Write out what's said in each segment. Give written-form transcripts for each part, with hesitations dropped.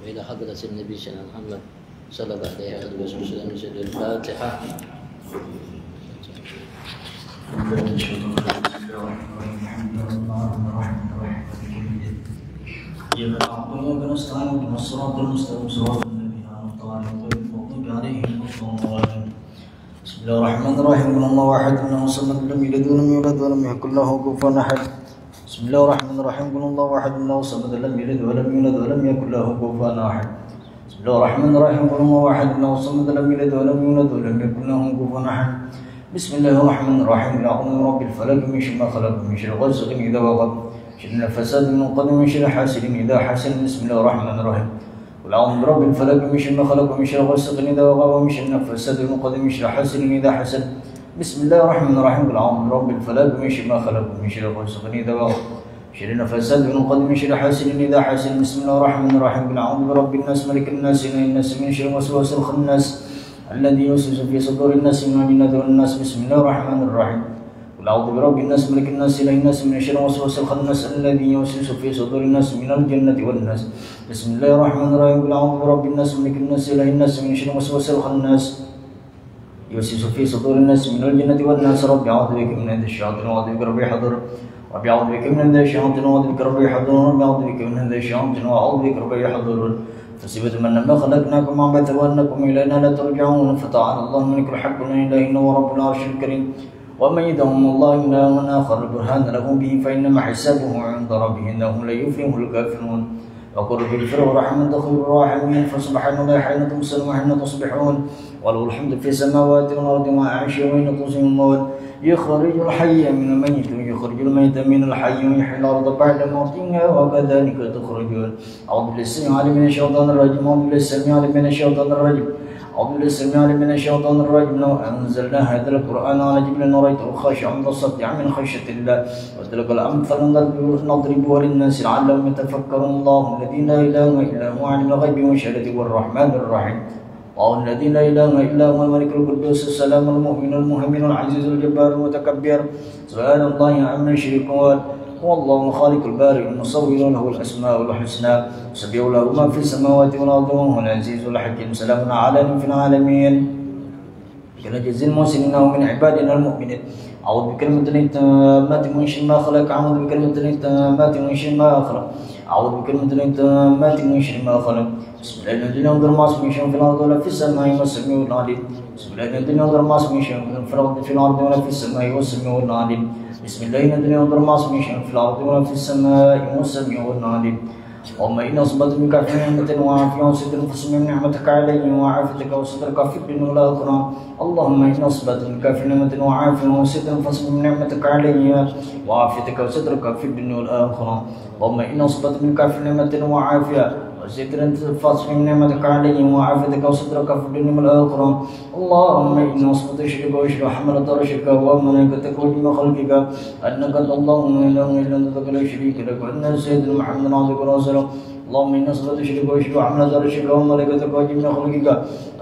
وإلى حضرة النبي سيدنا محمد صلى الله عليه وسلم الفاتحة. بسم الله الرحمن الرحيم. قل الله احد الله الصمد لم يلد ولم يولد ولم يكن له كفوا احد. بسم الله الرحمن الرحيم. قل الله احد الله الصمد لم يلد ولم يولد ولم يكن له كفوا احد. بسم الله الرحمن الرحيم. قل الله احد الله الصمد لم يلد ولم يولد ولم يكن له كفوا احد. بسم الله الرحمن الرحيم. قل اعوذ برب الفلق من شر ما خلق من شر غاسق اذا وقب شر النفاثات من العقد من شر حاسد اذا حسد. بسم الله الرحمن الرحيم. قل أعوذ برب الفلق من شر ما خلق ومن شر غاسق إذا وقب ومن شر النفاثات في العقد من شر حاسد إذا حسد. بسم الله الرحمن الرحيم. قل أعوذ برب الفلق من شر ما خلق ومن شر غاسق إذا وقب شر النفاثات في العقد من شر حاسد إذا حسد. بسم الله الرحمن الرحيم. قل أعوذ برب الناس ملك الناس إله الناس من شر الوسواس الخناس الذي يوسوس في صدور الناس من الجنة والناس. بسم الله الرحمن الرحيم. قل أعوذ برب الناس ملك الناس إله الناس من شر الوسواس الخناس الذي يوسوس في صدور الناس من الجنة والناس. بسم الله الرحمن الرحيم. قل أعوذ برب الناس ملك الناس إله الناس من شر الوسواس الخناس يوسوس في صدور الناس من الجنة والناس. رب أعوذ بك من هذا الشياطين وأعوذ بك رب يحضر. رب أعوذ بك من هذا الشياطين وأعوذ بك رب يحضر. رب أعوذ بك من هذا الشياطين وأعوذ بك رب يحضر. فسبت من لما خلقناكم عبث وأنكم إلينا لا ترجعون. فتعالى الله الملك الحق لا إله إلا هو رب العرش الكريم. ومن يدعم الله إلها آخر برهان له به فإنما حسابه عند ربه إنه لا يفلح الكافرون. وقل رب اغفر وارحم أنت خير الراحمين. فسبحان الله حين تمسون وحين تصبحون وله الحمد في السماوات والأرض وعائش وحين تصيم الموت. يخرج الحي من الميت ويخرج الميت من الحي ويحيي الأرض بعد موتها وكذلك تخرجون. أعوذ بالله السميع العليم من الشيطان الرجيم. أعوذ بالله السميع العليم من الشيطان الرجيم. أعوذ بالله السميع العليم من الشيطان الرجيم. لو أنزلنا هذا القرآن على جبل لرأيته خاشعا متصدعا من خشية الله وتلك الأمثال نضربها للناس لعلهم يتفكرون. الله الذي لا إله إلا هو عالم الغيب والشهادة والرحمن الرحيم. الله الذي لا إله إلا هو الملك القدوس السلام المؤمن المهيمن العزيز الجبار المتكبر سبحان الله عما يشركون. هو الله الخالق البارئ المصور له الأسماء الحسنى يسبح له ما في السماوات والأرض وهو العزيز الحكيم. سلام على في العالمين كنجزي المحسنين ومن عبادنا المؤمنين. أعوذ بكلمة التامات من شر ما خلق. أعوذ بكلمة التامات من شر ما خلق. أعوذ بكلمة التامات من شر ما خلق. بسم الله الذي لا يضر مع اسمه شيء في الأرض ولا في السماء والسميع العليم. بسم الله الذي لا يضر مع اسمه شيء في الأرض ولا في السماء والسميع العليم. بسم الله الذي لا يضر مع اسمه شيء في الأرض ولا في السماء والسميع العليم. اللهم إني أصبت بك في نعمة وعافية وستر فاسمع نعمتك علي وعافيتك وسترك في الدنيا والآخرة. اللهم إني أصبت بك في نعمة وعافية وستر فاسمع نعمتك علي وعافيتك وسترك في الدنيا والآخرة. اللهم إني أصبت بك في نعمة وعافية وستر فاسمع نعمتك علي وعافيتك وسترك في الدنيا والآخرة. اللهم إني أصبت شرك وشر حملة رشك وملائكتك وجميع خلقك أنك أنت الله لا إله إلا أنت لا شريك لك وأن سيدنا محمد عبدك ورسولك. اللهم إني أصبت شرك وشر حملة رشك وملائكتك وجميع خلقك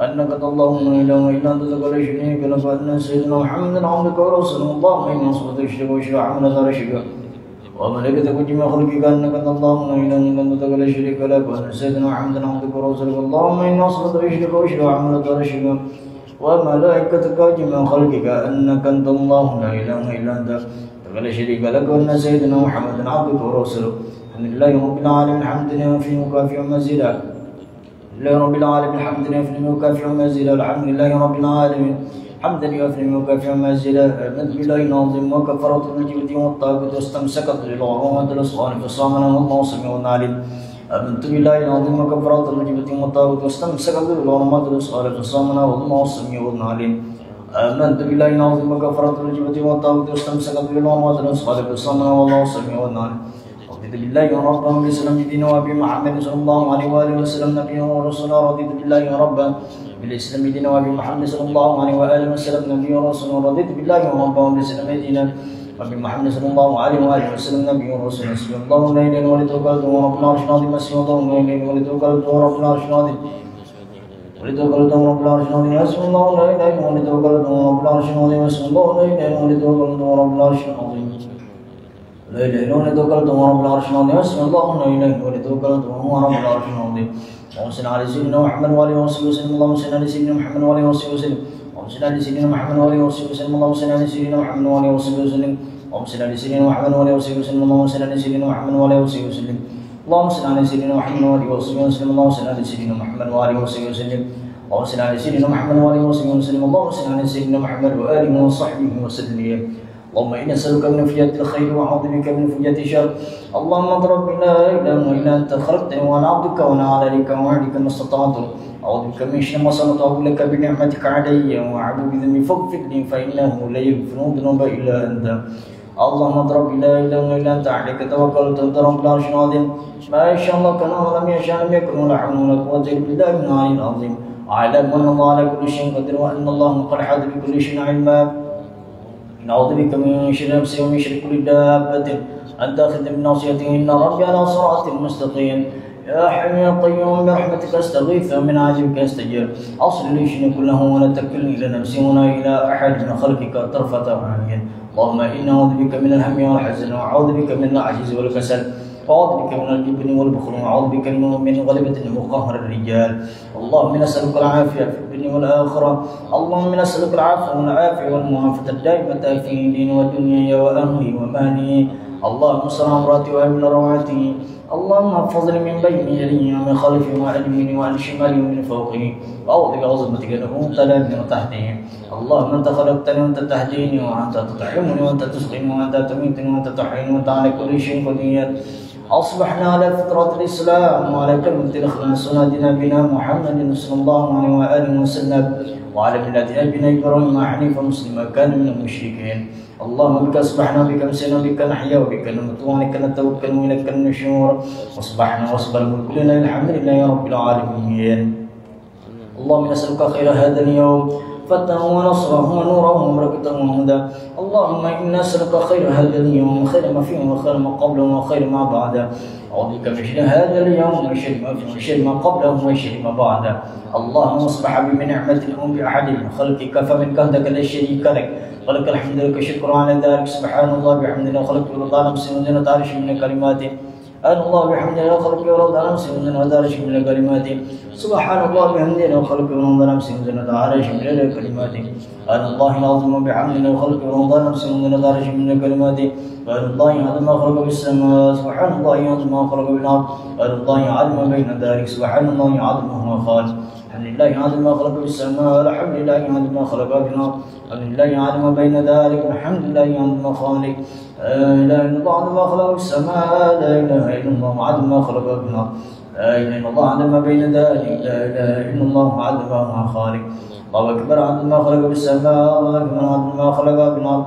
أنك أنت الله لا إله إلا أنت لا شريك لك وأن سيدنا محمد عبدك ورسولك. اللهم إني أصبت شرك وشر حملة رشك وملائكتك وجميع خلقك أنك أنت الله لا إله إلا أنت لا شريك لك وأن سيدنا محمد عبدك ورسولك. اللهم إني أصبت شرك وشر حملة رشك وملائكتك وجميع خلقك أنك أنت الله لا إله إلا أنت لا شريك لك وأن سيدنا محمد عبدك ورسولك. الحمد لله رب العالمين حمدا يوفي مكافئ مزيدا. لله رب العالمين حمدا يوفي مكافئ مزيدا. الحمد لله رب العالمين حمدا يوفي مكافئ مزيدا. آمنت بالله العظيم وكفرت بالجبت والطاغوت واستمسكت بالعروة الوثقى فصامنا والله سميع عليم. آمنت بالله العظيم وكفرت بالجبت والطاغوت واستمسكت بالعروة الوثقى فصامنا والله سميع عليم. آمنت بالله العظيم وكفرت بالجبت والطاغوت واستمسكت بالعروة الوثقى فصامنا والله سميع عليم. رضيت بالله ربا وبالإسلام دينا وبمحمد صلى الله عليه وآله وسلم نبيا ورسولا. رضيت بالله ربا بالإسلام دينا وبمحمد صلى الله عليه وآله وسلم نبيا ورسولا. رضيت بالله ربا وبالإسلام دينا وبمحمد صلى الله عليه وآله وسلم نبيا ورسولا. حسبي الله لا إله إلا هو توكلت وهو رب العرش العظيم. حسبي الله لا إله إلا هو توكلت وهو رب العرش العظيم. ولتوكلت وهو رب العرش العظيم. حسبي الله لا إله إلا هو توكلت وهو رب العرش العظيم. حسبي الله لا إله إلا هو توكلت وهو رب العرش العظيم. لا إله إلا هو توكلت وهو رب العرش العظيم. حسبي الله لا إله إلا هو توكلت وهو رب العرش العظيم. اللهم صل على سيدنا محمد وعلى اله وصحبه وسلم. اللهم صل على سيدنا محمد وعلى اله وصحبه وسلم. اللهم صل على سيدنا محمد وعلى اله وصحبه وسلم. اللهم صل على سيدنا محمد وعلى اله وصحبه وسلم. اللهم صل على سيدنا محمد وعلى اله وصحبه وسلم. اللهم صل على سيدنا محمد وعلى اله وصحبه وسلم. اللهم صل على سيدنا محمد وعلى اله وصحبه وسلم. اللهم صل على سيدنا محمد وعلى اله وصحبه وسلم. اللهم صل على سيدنا محمد وعلى اله وصحبه وسلم. اللهم صل على سيدنا محمد واله وصحبه وسلم. اللهم إنا نسألك من فجاة الخير وأعوذ بك من فجاة الشر. اللهم رب لا إله إلا أنت خلقتني وأنا عبدك وأنا على ذلك ووعدك ما استطعت. أعوذ بك من شر ما صنعت. أعوذ لك بنعمتك علي وأعوذ بذنبي فاغفر لي فإنه لا يغفر الذنوب إلا أنت. اللهم رب لا إله إلا أنت عليك توكلت وأنت رب العرش العظيم. ما شاء الله كان ولم يشاء لم يكن ولا حول ولا قوة إلا بالله العلي العظيم. أعلم أن الله على كل شيء قدير وأن الله قد أحاط بكل شيء علما. نعوذ بك من شر نفسي ومن شر كل دابة أنت أخذ بناصيته. إن ربي على صراط مستقيم. يا حي يا قيوم برحمتك أستغيث ومن عجبك أستجير. أصل لي شأني كله ولا تكلني إلى نفسي ولا إلى أحد من خلقك طرفة عين. اللهم إنا أعوذ بك من الهم والحزن وأعوذ بك من العجز والكسل وأعوذ بك من الجبن والبخل وأعوذ بك من غلبة وقهر الرجال. اللهم نسألك العافية في الدنيا والآخرة. اللهم نسألك العافية والعافية والمعافاة الدائمة في دين ودنيا وأهلي ومالي. اللهم استر عوراتي وأمن روعاتي. اللهم احفظني من بين يدي ومن خلفي وعن يميني وعن شمالي ومن فوقي. وأعوذ بعظمتك أن أغتال من تحتي. اللهم أنت خلقتني وأنت تهديني وأنت تطعمني وأنت تسقيني وأنت تميتني وأنت تحييني وأنت على كل شيء قدير. أصبحنا على فطرة الإسلام وعلى كلمة الإخلاص ونادي نبينا محمد صلى الله عليه وآله وسلم وعلى ملة أبينا إبراهيم حنيفا مسلما كان من المشركين. اللهم بك أصبحنا بك أمسينا بك نحيا وبك نموت وعليك نتوكل وإليك النشور. أصبحنا وأصبح الملك لله الحمد لله يا رب العالمين. اللهم نسألك خير هذا اليوم فتنه ونصره ونوره وبركته وهدى. اللهم إنا نسألك خير هذا اليوم وخير ما فيه وخير ما قبله وخير ما بعده. أعوذ بك من شر هذا اليوم وشر ما فيه وشر ما قبله وشر ما بعده. اللهم اصبح بنعمة الأم بأحد من خلقك فمنك وحدك لا شريك لك ولك الحمد لك الشكر على ذلك. سبحان الله بحمد الله خلقت ورضا نفسي وزنة عرشي من كلماته. أن الله بحمد الله خلقت ورضا نفسي وزنة عرشي من كلماته. سبحان الله بحمد الله خلقت ورضا نفسي وزنة عرشي من كلماته. أن الله العظيم بحمد الله خلقت ورضا نفسي وزنة عرشي من كلماته. وأن الله يعلم ما خلق بالسماء. سبحان الله يعلم ما خلق بالأرض. وأن الله يعلم بين ذلك. سبحان الله يعلم ما هو خالق. الحمد لله يعلم ما خلق بالسماء. الحمد لله يعلم ما خلق بالأرض. الحمد لله يعلم بين ذلك. الحمد لله يعلم ما خالق. لا إله إلا الله عدد ما خلق بالسماء. لا إله إلا الله عدد ما خلق بالأرض. لا إله إلا الله عدد ما بين ذلك. لا إله إلا الله عدد ما هو خالق. الله أكبر عدد ما خلق بالسماء. الله أكبر عدد ما خلق بالأرض.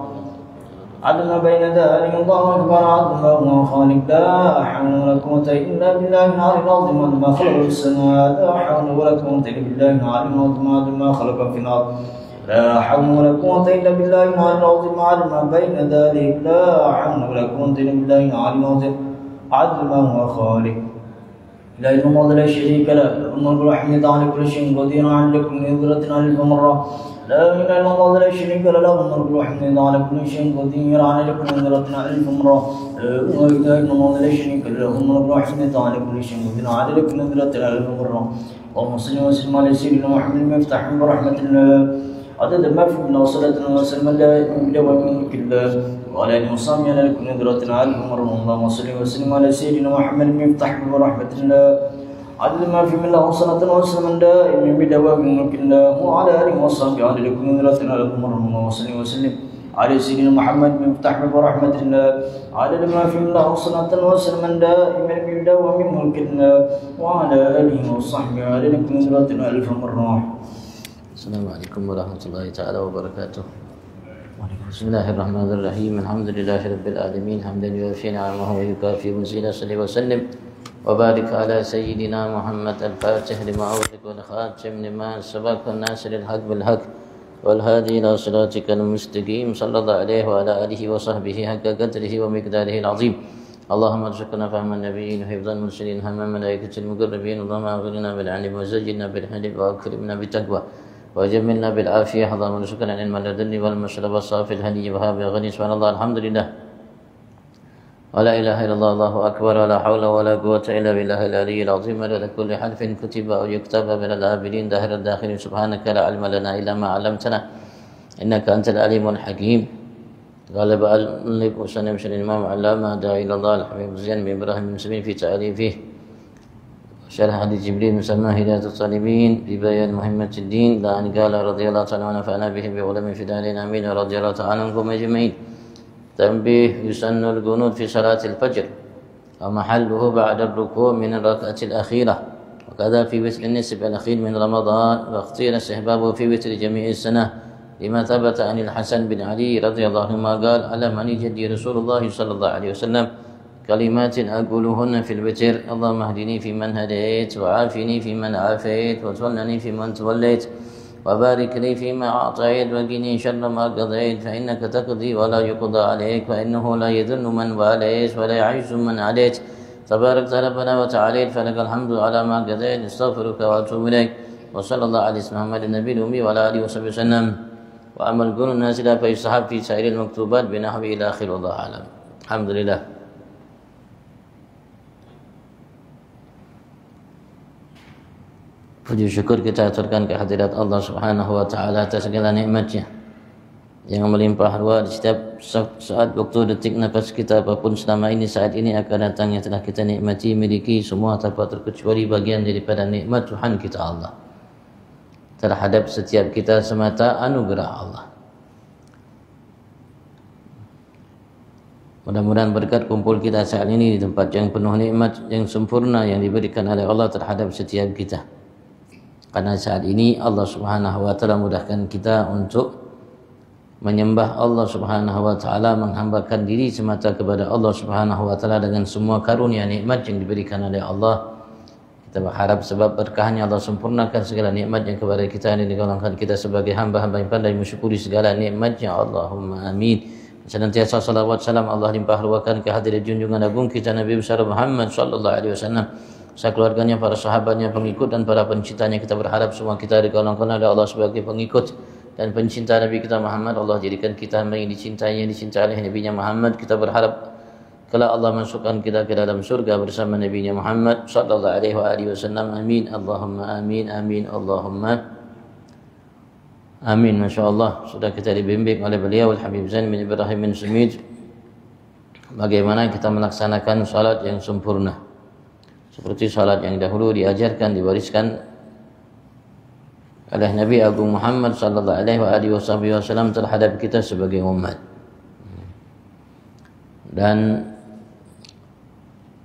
عدد ما بين ذلك. الله أكبر عدد ما هو خالق. لا حول ولا قوة إلا بالله العلي العظيم عدد ما خلق بالسماء. لا حول ولا قوة إلا بالله العلي العظيم عدد ما خلق في الأرض. لا حول ولا قوة إلا بالله العلي العظيم عدد ما بين ذلك. لا حول ولا قوة إلا بالله العلي العظيم عدد ما هو خالق. لا إله إلا الله لا شريك له له الملك والحمد على كل شيء قدير على كل نذرة ألف مرة. لا إله إلا الله لا شريك له له الملك والحمد على كل شيء قدير على كل نذرة ألف مرة. لا إله إلا الله لا شريك له له الملك والحمد على كل شيء قدير على كل نذرة ألف مرة. اللهم صل وسلم على سيدنا محمد المفتاح برحمة الله عدد ما في من صلاة وسلم دائما بدوام ملك الله وعلى آله وصحبه على كل نذرة ألف مرة. اللهم صل وسلم على سيدنا محمد المفتاح برحمة الله عدد ما في من صلاة وسلم دائما بدوام ملك الله وعلى آله وصحبه على كل نذرة ألف مرة. اللهم صل وسلم على سيدنا محمد المفتاح برحمة الله عدد ما في من صلاة وسلم دائما بدوام ملك الله وعلى آله وصحبه على كل نذرة ألف مرة. Assalamualaikum warahmatullahi ta'ala wabarakatuh. Bismillahirrahmanirrahim. Alhamdulillahirabbil alamin. Hamdan yuwafi ni'amahu wa yukafi mazida. Salli wa sallim wa barik ala sayyidina Muhammad al-Fatih lima ughliqa wal khatim lima sabaqa an-nasiril haqq bil haqq wal hadi ila siratikal mustaqim. Sallallahu alaihi wa ala alihi wa sahbihi haqqa qadrihi wa miqdarihi al-azim. Allahumma arzuqna fahman nabiyyin wa hifdhan mursalin hamman malaikatil muqarrabin. Allahumma aghfirna bil 'ilmi wa zayyinna bil hilmi wa akrimna bit taqwa وجملنا بالعافية. اللهم ارزقنا العلم اللدني والمشرب الصافي الهني وهاب غني. سبحان الله الحمد لله. ولا إله إلا الله الله أكبر ولا حول ولا قوة إلا بالله العلي العظيم عدد كل حرف كتب أو يكتب من العابدين داهر الداخلين سبحانك لا علم لنا إلا ما علمتنا إنك أنت العليم الحكيم غلب الملك وسلم شر الإمام علامة داعي إلى الله الحبيب زين بن إبراهيم المسلمين في تعريفه شرح حديث جبريل مسمى هداية الطالبين في بيان مهمة الدين لا أن قال رضي الله تعالى ونفعنا به بعلم في دارين آمين رضي الله تعالى عنكم أجمعين. تنبيه يسن القنوت في صلاة الفجر ومحله بعد الركوع من الركعة الأخيرة وكذا في وتر النصف الأخير من رمضان واختير استحبابه في وتر جميع السنة لما ثبت عن الحسن بن علي رضي الله عنهما قال علمني جدي رسول الله صلى الله عليه وسلم كلمات أقولهن في الوتر اللهم اهدني فيمن هديت وعافني فيمن عافيت وتولني فيمن توليت وبارك لي فيما أعطيت وقني شر ما قضيت فإنك تقضي ولا يقضى عليك وإنه لا يذل من واليت ولا يعز من عليت تبارك ربنا وتعاليت فلك الحمد على ما قضيت استغفرك وأتوب إليك وصلى الله على محمد النبي الأمي وعلى آله وصحبه وسلم وأما القنوت نازلة فيستحب في سائر المكتوبات بنحو إلى آخر والله أعلم. الحمد لله. Puji syukur kita aturkan kehadirat Allah Subhanahu wa taala atas segala nikmat-Nya yang melimpah ruah di setiap saat, waktu, detik, nafas kita apapun selama ini saat ini akan datang yang telah kita nikmati, miliki semua tanpa terkecuali bagian daripada nikmat Tuhan kita Allah terhadap setiap kita semata anugerah Allah. Mudah-mudahan berkat kumpul kita saat ini di tempat yang penuh nikmat yang sempurna yang diberikan oleh Allah terhadap setiap kita. Karena saat ini Allah Subhanahu wa taala mudahkan kita untuk menyembah Allah Subhanahu wa taala, menghambakan diri semata kepada Allah Subhanahu wa taala dengan semua karunia nikmat yang diberikan oleh Allah. Kita berharap sebab berkahnya Allah sempurnakan segala nikmat yang kepada kita ini digolongkan kita sebagai hamba-hamba yang pandai mensyukuri segala nikmat-Nya. Allahumma amin. Senantiasa salawat salam Allah limpah ruahkan kehadirat junjungan agung kita Nabi besar Muhammad sallallahu alaihi wasallam, keluarganya, para sahabatnya, pengikut dan para pencintanya. Kita berharap semua kita digolongkan oleh Allah sebagai pengikut dan pencinta Nabi kita Muhammad. Allah jadikan kita yang dicintai oleh Nabi-Nya Muhammad. Kita berharap kelak Allah masukkan kita ke dalam surga bersama Nabi-Nya Muhammad sallallahu alaihi wasallam. Amin. Allahumma amin amin Allahumma amin. Masya-Allah, sudah kita dibimbing oleh beliau Al-Habib Zain bin Ibrahim bin Sumid bagaimana kita melaksanakan salat yang sempurna seperti salat yang dahulu diajarkan, diwariskan oleh Nabi Agung Muhammad sallallahu alaihi wasallam terhadap kita sebagai umat. Dan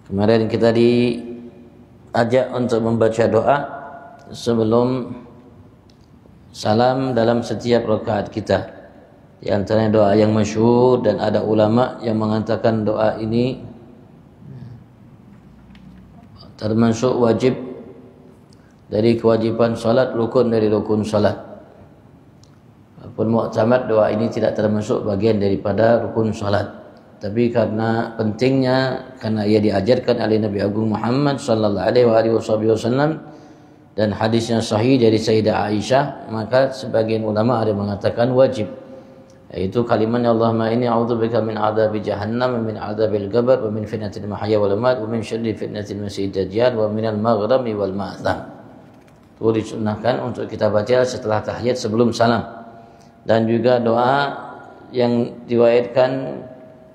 kemarin kita diajak untuk membaca doa sebelum salam dalam setiap rakaat kita. Di antaranya doa yang masyhur dan ada ulama yang mengatakan doa ini termasuk wajib dari kewajiban salat, rukun dari rukun salat. Walaupun mu'tamad doa ini tidak termasuk bagian daripada rukun salat, tapi karena pentingnya, karena ia diajarkan oleh Nabi Agung Muhammad sallallahu alaihi wasallam dan hadisnya sahih dari Sayyidah Aisyah, maka sebagian ulama ada mengatakan wajib, yaitu kalimatnya Allahumma inni a'udzubika min adzabi jahannam wa min adzabil qabr wa min fitnatil mahya wal mamat wa min syarri fitnatil masiihid dajjal wa minal maghrami wal ma'tham. Itu disunnahkan untuk kita baca setelah tahiyat sebelum salam. Dan juga doa yang diriwayatkan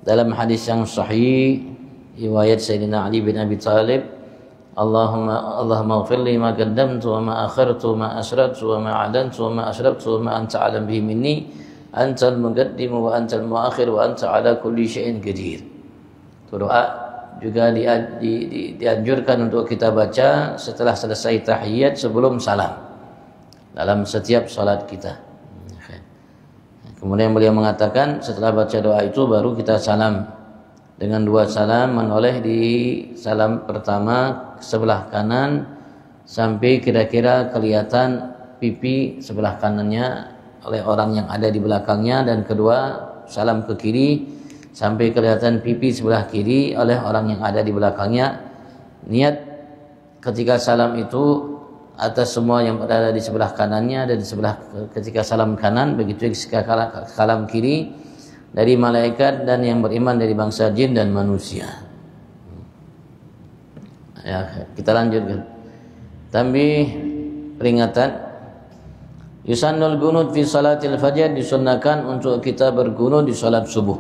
dalam hadis yang sahih riwayat Sayyidina Ali bin Abi Thalib, Allahumma ighfir li ma qaddamtu wa ma akhartu wa ma asrartu wa ma a'lantu wa ma asraftu wa ma anta a'lam bihi minni antal muqaddim wa antal muakhir wa anta ala kulli syai'in qadir. Itu doa juga dianjurkan untuk kita baca setelah selesai tahiyat sebelum salam dalam setiap salat kita. Kemudian beliau mengatakan setelah baca doa itu baru kita salam dengan dua salam, menoleh di salam pertama sebelah kanan sampai kira-kira kelihatan pipi sebelah kanannya oleh orang yang ada di belakangnya, dan kedua salam ke kiri sampai kelihatan pipi sebelah kiri oleh orang yang ada di belakangnya. Niat ketika salam itu atas semua yang berada di sebelah kanannya dan di sebelah ketika salam kanan, begitu ketika salam kiri dari malaikat dan yang beriman dari bangsa jin dan manusia. Ya, kita lanjutkan. Tambih peringatan. Yusannul gunut fi salatil fajr, disunnahkan untuk kita bergunut di salat subuh.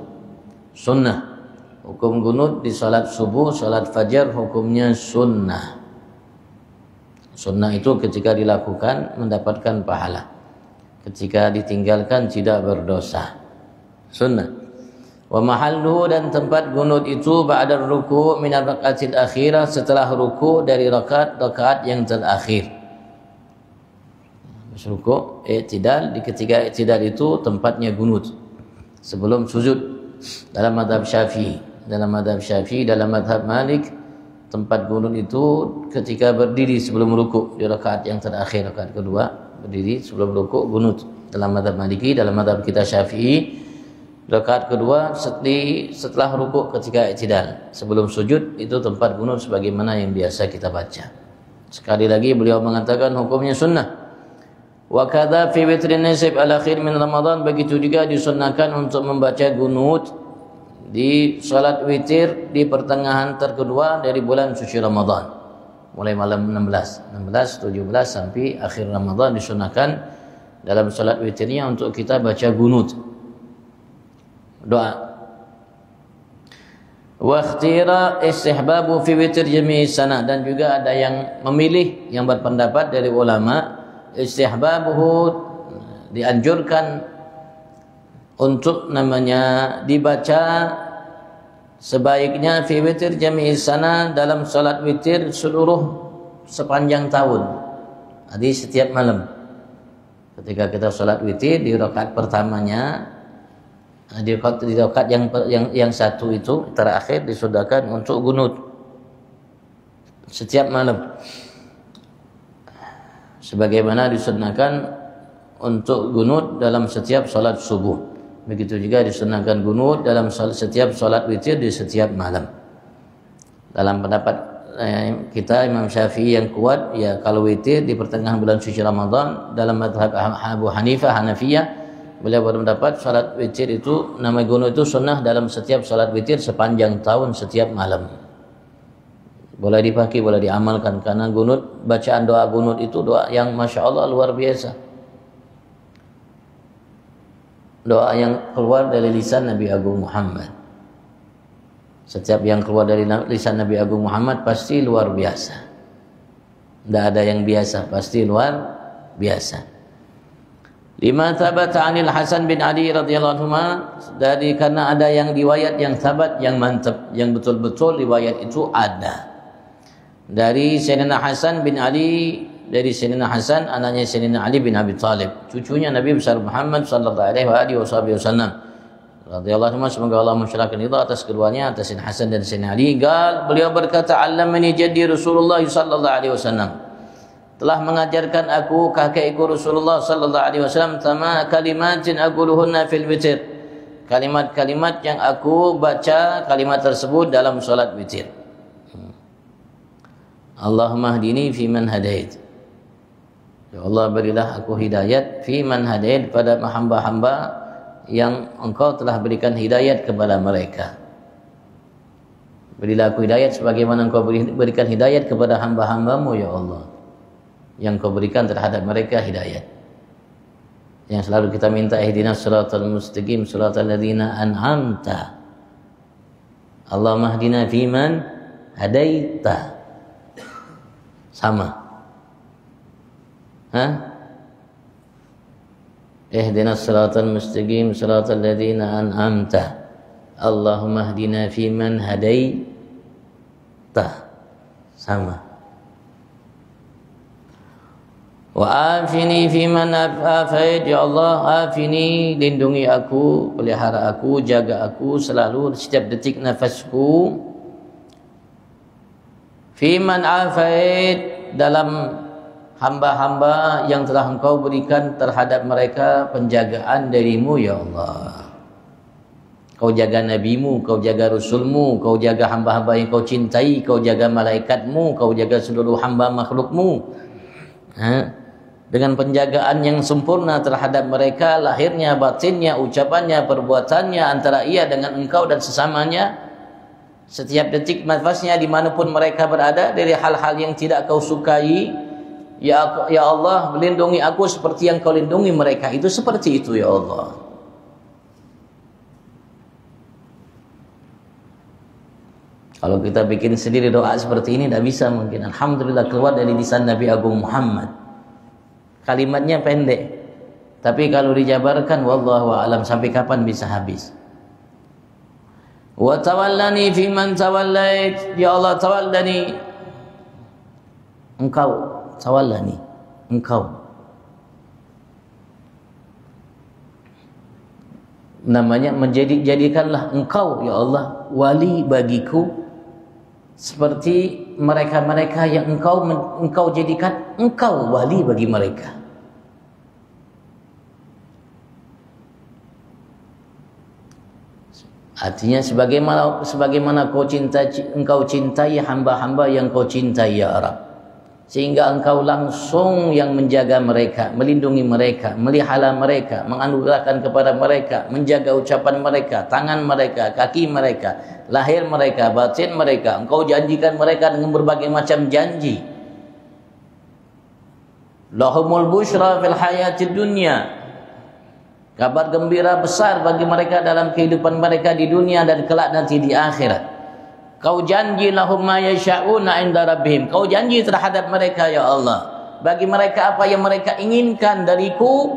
Sunnah. Hukum gunut di salat subuh, salat fajar hukumnya sunnah. Sunnah itu ketika dilakukan mendapatkan pahala. Ketika ditinggalkan tidak berdosa. Sunnah. Wa mahalluhu, dan tempat gunut itu ba'da ruku' min ar-rak'atil akhirah, setelah ruku' dari rakaat yang terakhir. Ruku' i'tidal, di ketika i'tidal itu tempatnya gunut sebelum sujud dalam mazhab Syafi'i. Dalam mazhab Syafi'i, dalam mazhab Malik, tempat gunut itu ketika berdiri sebelum ruku' di rakaat yang terakhir, rakaat kedua, berdiri sebelum ruku' gunut. Dalam mazhab Maliki, dalam mazhab kita Syafi'i, rakaat kedua setelah ruku' ketika i'tidal sebelum sujud itu tempat gunut sebagaimana yang biasa kita baca. Sekali lagi beliau mengatakan hukumnya sunnah. Wa kadza fi witrin nisab al-akhir min Ramadan, begitu juga disunnahkan untuk membaca gunut di salat witir di pertengahan terkedua dari bulan suci Ramadan. Mulai malam 16, 17 sampai akhir Ramadan disunnahkan dalam salat witirnya untuk kita baca gunut. Doa. Wa ikhtira istihbabu fi witr jami'i sana, dan juga ada yang memilih, yang berpendapat dari ulama, istihbabuhu dianjurkan untuk namanya dibaca sebaiknya fi witir jami'i sana, dalam salat witir sepanjang tahun. Jadi setiap malam ketika kita salat witir di rakaat pertamanya, di rakaat yang satu itu terakhir disunnahkan untuk gunut setiap malam, sebagaimana disunnahkan untuk gunut dalam setiap salat subuh. Begitu juga disunnahkan gunut dalam setiap salat witir di setiap malam. Dalam pendapat kita Imam Syafi'i yang kuat, ya kalau witir di pertengahan bulan suci Ramadan. Dalam mazhab Abu Hanifah Hanafiyah, beliau berpendapat salat witir itu, nama gunut itu sunnah dalam setiap salat witir sepanjang tahun setiap malam. Boleh dipakai, boleh diamalkan, karena gunut, bacaan doa gunut itu doa yang Masya Allah luar biasa. Doa yang keluar dari lisan Nabi Agung Muhammad. Setiap yang keluar dari lisan Nabi Agung Muhammad pasti luar biasa. Tidak ada yang biasa, pasti luar biasa. Lima thabata 'anil Hasan bin Ali radhiyallahu anhu, dari karena ada yang riwayat yang thabat, yang mantap, yang betul-betul riwayat itu ada. Dari Sayyidina Hasan bin Ali, dari Sayyidina Hasan anaknya Sayyidina Ali bin Abi Thalib, cucunya Nabi besar Muhammad sallallahu alaihi wasallam radhiyallahu anhu, semoga Allah mensyarahkan ridha atas keduanya, atas Sayyidina Hasan dan Sayyidina Ali. Beliau berkata, "Allamani jaddi Rasulullah sallallahu alaihi wasallam." Telah mengajarkan aku kakekku Rasulullah sallallahu alaihi wasallam tama kalimatin aquluhunna fil witir. Kalimat-kalimat yang aku baca kalimat tersebut dalam salat witir. Allahumma hdini fi man hadait. Ya Allah, berilah aku hidayat fi man hadait, pada hamba-hamba yang Engkau telah berikan hidayat kepada mereka. Berilah aku hidayat sebagaimana Engkau berikan hidayat kepada hamba-hambamu ya Allah, yang Kau berikan terhadap mereka hidayat. Yang selalu kita minta, ihdinas siratal mustaqim siratal ladzina an'amta. Allahumma hdina fi man hadaita. Sama. Ihdinas siratal mustaqim siratal ladzina an'amta. Allahumma hdina fi man hadaita. Sama. Wa afini fi man afait, ya Allah afini, lindungi aku, pelihara aku, jaga aku selalu setiap detik nafasku. Fi man afait, dalam hamba-hamba yang telah Engkau berikan terhadap mereka penjagaan darimu ya Allah. Kau jaga nabimu, Kau jaga rasulmu, Kau jaga hamba-hamba yang Kau cintai, Kau jaga malaikatmu, Kau jaga seluruh hamba makhlukmu. dengan penjagaan yang sempurna terhadap mereka, lahirnya, batinnya, ucapannya, perbuatannya antara ia dengan engkau dan sesamanya, setiap detik nafasnya dimanapun mereka berada dari hal-hal yang tidak kau sukai. Ya Allah, melindungi aku seperti yang kau lindungi mereka itu, seperti itu ya Allah. Kalau kita bikin sendiri doa seperti ini tidak bisa mungkin. Alhamdulillah keluar dari lisan Nabi Agung Muhammad. Kalimatnya pendek, tapi kalau dijabarkan wallahu a'lam sampai kapan bisa habis. Wa tawallani fi man tawallait, ya Allah tawallani, engkau, tawallani, engkau. Namanya jadikanlah engkau ya Allah wali bagiku seperti mereka-mereka yang engkau jadikan engkau wali bagi mereka. Artinya sebagaimana engkau cintai hamba-hamba yang kau cintai ya Rabb, sehingga engkau langsung yang menjaga mereka, melindungi mereka, melihara mereka, menganugerahkan kepada mereka, menjaga ucapan mereka, tangan mereka, kaki mereka, lahir mereka, batin mereka. Engkau janjikan mereka dengan berbagai macam janji. Lahumul busyra fil hayatid dunya, kabar gembira besar bagi mereka dalam kehidupan mereka di dunia dan kelak nanti di akhirat. Kau janji lahum ma yasha'una 'inda rabbihim. Kau janji terhadap mereka ya Allah, bagi mereka apa yang mereka inginkan dariku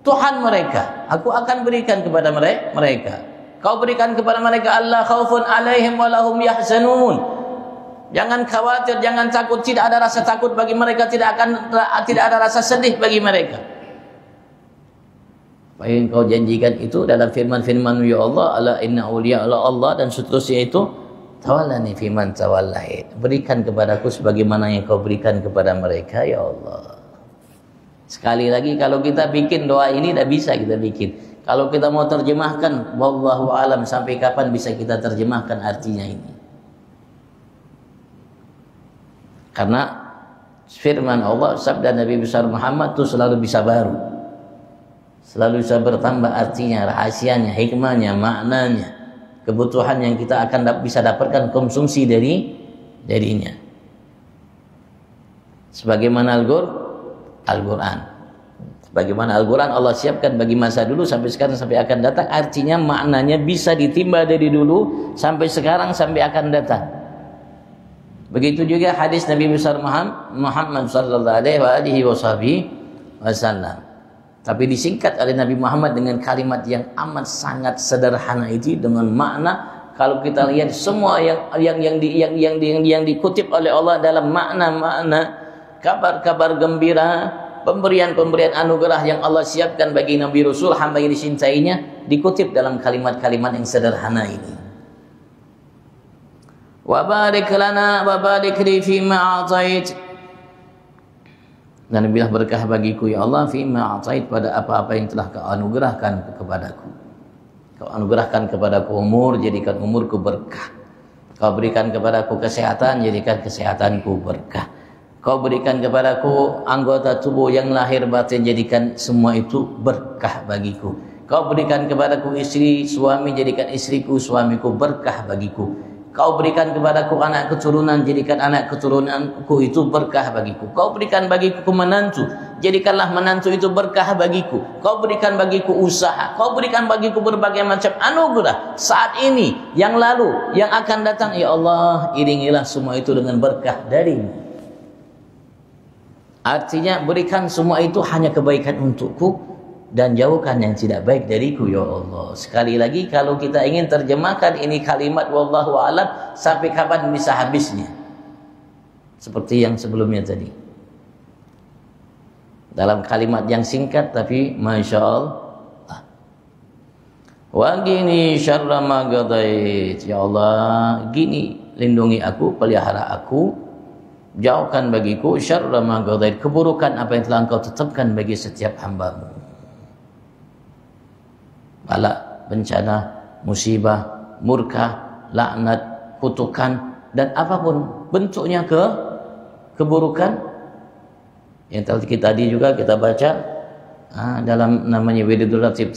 Tuhan mereka, aku akan berikan kepada mereka. Kau berikan kepada mereka Allah khaufun 'alaihim wa lahum yahzanun. Jangan khawatir, jangan takut, tidak ada rasa takut bagi mereka, tidak ada rasa sedih bagi mereka. Apa yang kau janjikan itu dalam firman-firman ya Allah, ala inna awliya Allah dan seterusnya itu, tawallani fiman tawallait, berikan kepadaku sebagaimana yang kau berikan kepada mereka ya Allah. Sekali lagi kalau kita bikin doa ini tidak bisa kita bikin. Kalau kita mau terjemahkan wallahu alam sampai kapan bisa kita terjemahkan artinya ini. Karena firman Allah, sabda Nabi besar Muhammad itu selalu bisa baru, selalu bisa bertambah artinya, rahasianya, hikmahnya, maknanya, kebutuhan yang kita akan bisa dapatkan konsumsi darinya. Sebagaimana Al-Quran, sebagaimana Al-Quran Allah siapkan bagi masa dulu sampai sekarang sampai akan datang, artinya maknanya bisa ditimba dari dulu sampai sekarang sampai akan datang. Begitu juga hadis Nabi besar Muhammad sallallahu alaihi wasallam. Tapi disingkat oleh Nabi Muhammad dengan kalimat yang amat sangat sederhana itu, dengan makna kalau kita lihat semua yang dikutip oleh Allah dalam makna-makna kabar-kabar gembira, pemberian-pemberian anugerah yang Allah siapkan bagi Nabi Rasul hamba yang dicintainya, dikutip dalam kalimat-kalimat yang sederhana ini. Wa barik lana wa barik li fi ma atait, dan bilah berkah bagiku ya Allah fima atait, pada apa-apa yang telah kau anugerahkan kepadaku. Kau anugerahkan kepadaku umur, jadikan umurku berkah. Kau berikan kepadaku kesehatan, jadikan kesehatanku berkah. Kau berikan kepadaku anggota tubuh yang lahir batin, jadikan semua itu berkah bagiku. Kau berikan kepadaku istri, suami, jadikan istriku, suamiku berkah bagiku. Kau berikan kepadaku anak keturunan, jadikan anak keturunanku itu berkah bagiku. Kau berikan bagiku menantu, jadikanlah menantu itu berkah bagiku. Kau berikan bagiku usaha, kau berikan bagiku berbagai macam anugerah saat ini, yang lalu, yang akan datang. Ya Allah, iringilah semua itu dengan berkah darimu. Artinya berikan semua itu hanya kebaikan untukku, dan jauhkan yang tidak baik dariku ya Allah. Sekali lagi kalau kita ingin terjemahkan ini kalimat wallahu a'lam sampai kapan bisa habisnya, seperti yang sebelumnya tadi, dalam kalimat yang singkat tapi masya Allah. Wa gini syarra ma qadait, ya Allah gini lindungi aku, pelihara aku, jauhkan bagiku syarra ma qadait, keburukan apa yang telah Engkau tetapkan bagi setiap hamba-Mu. Bala, bencana, musibah, murka, laknat, kutukan, dan apapun bentuknya keburukan, Yang tadi juga kita baca dalam namanya Wiridul Latif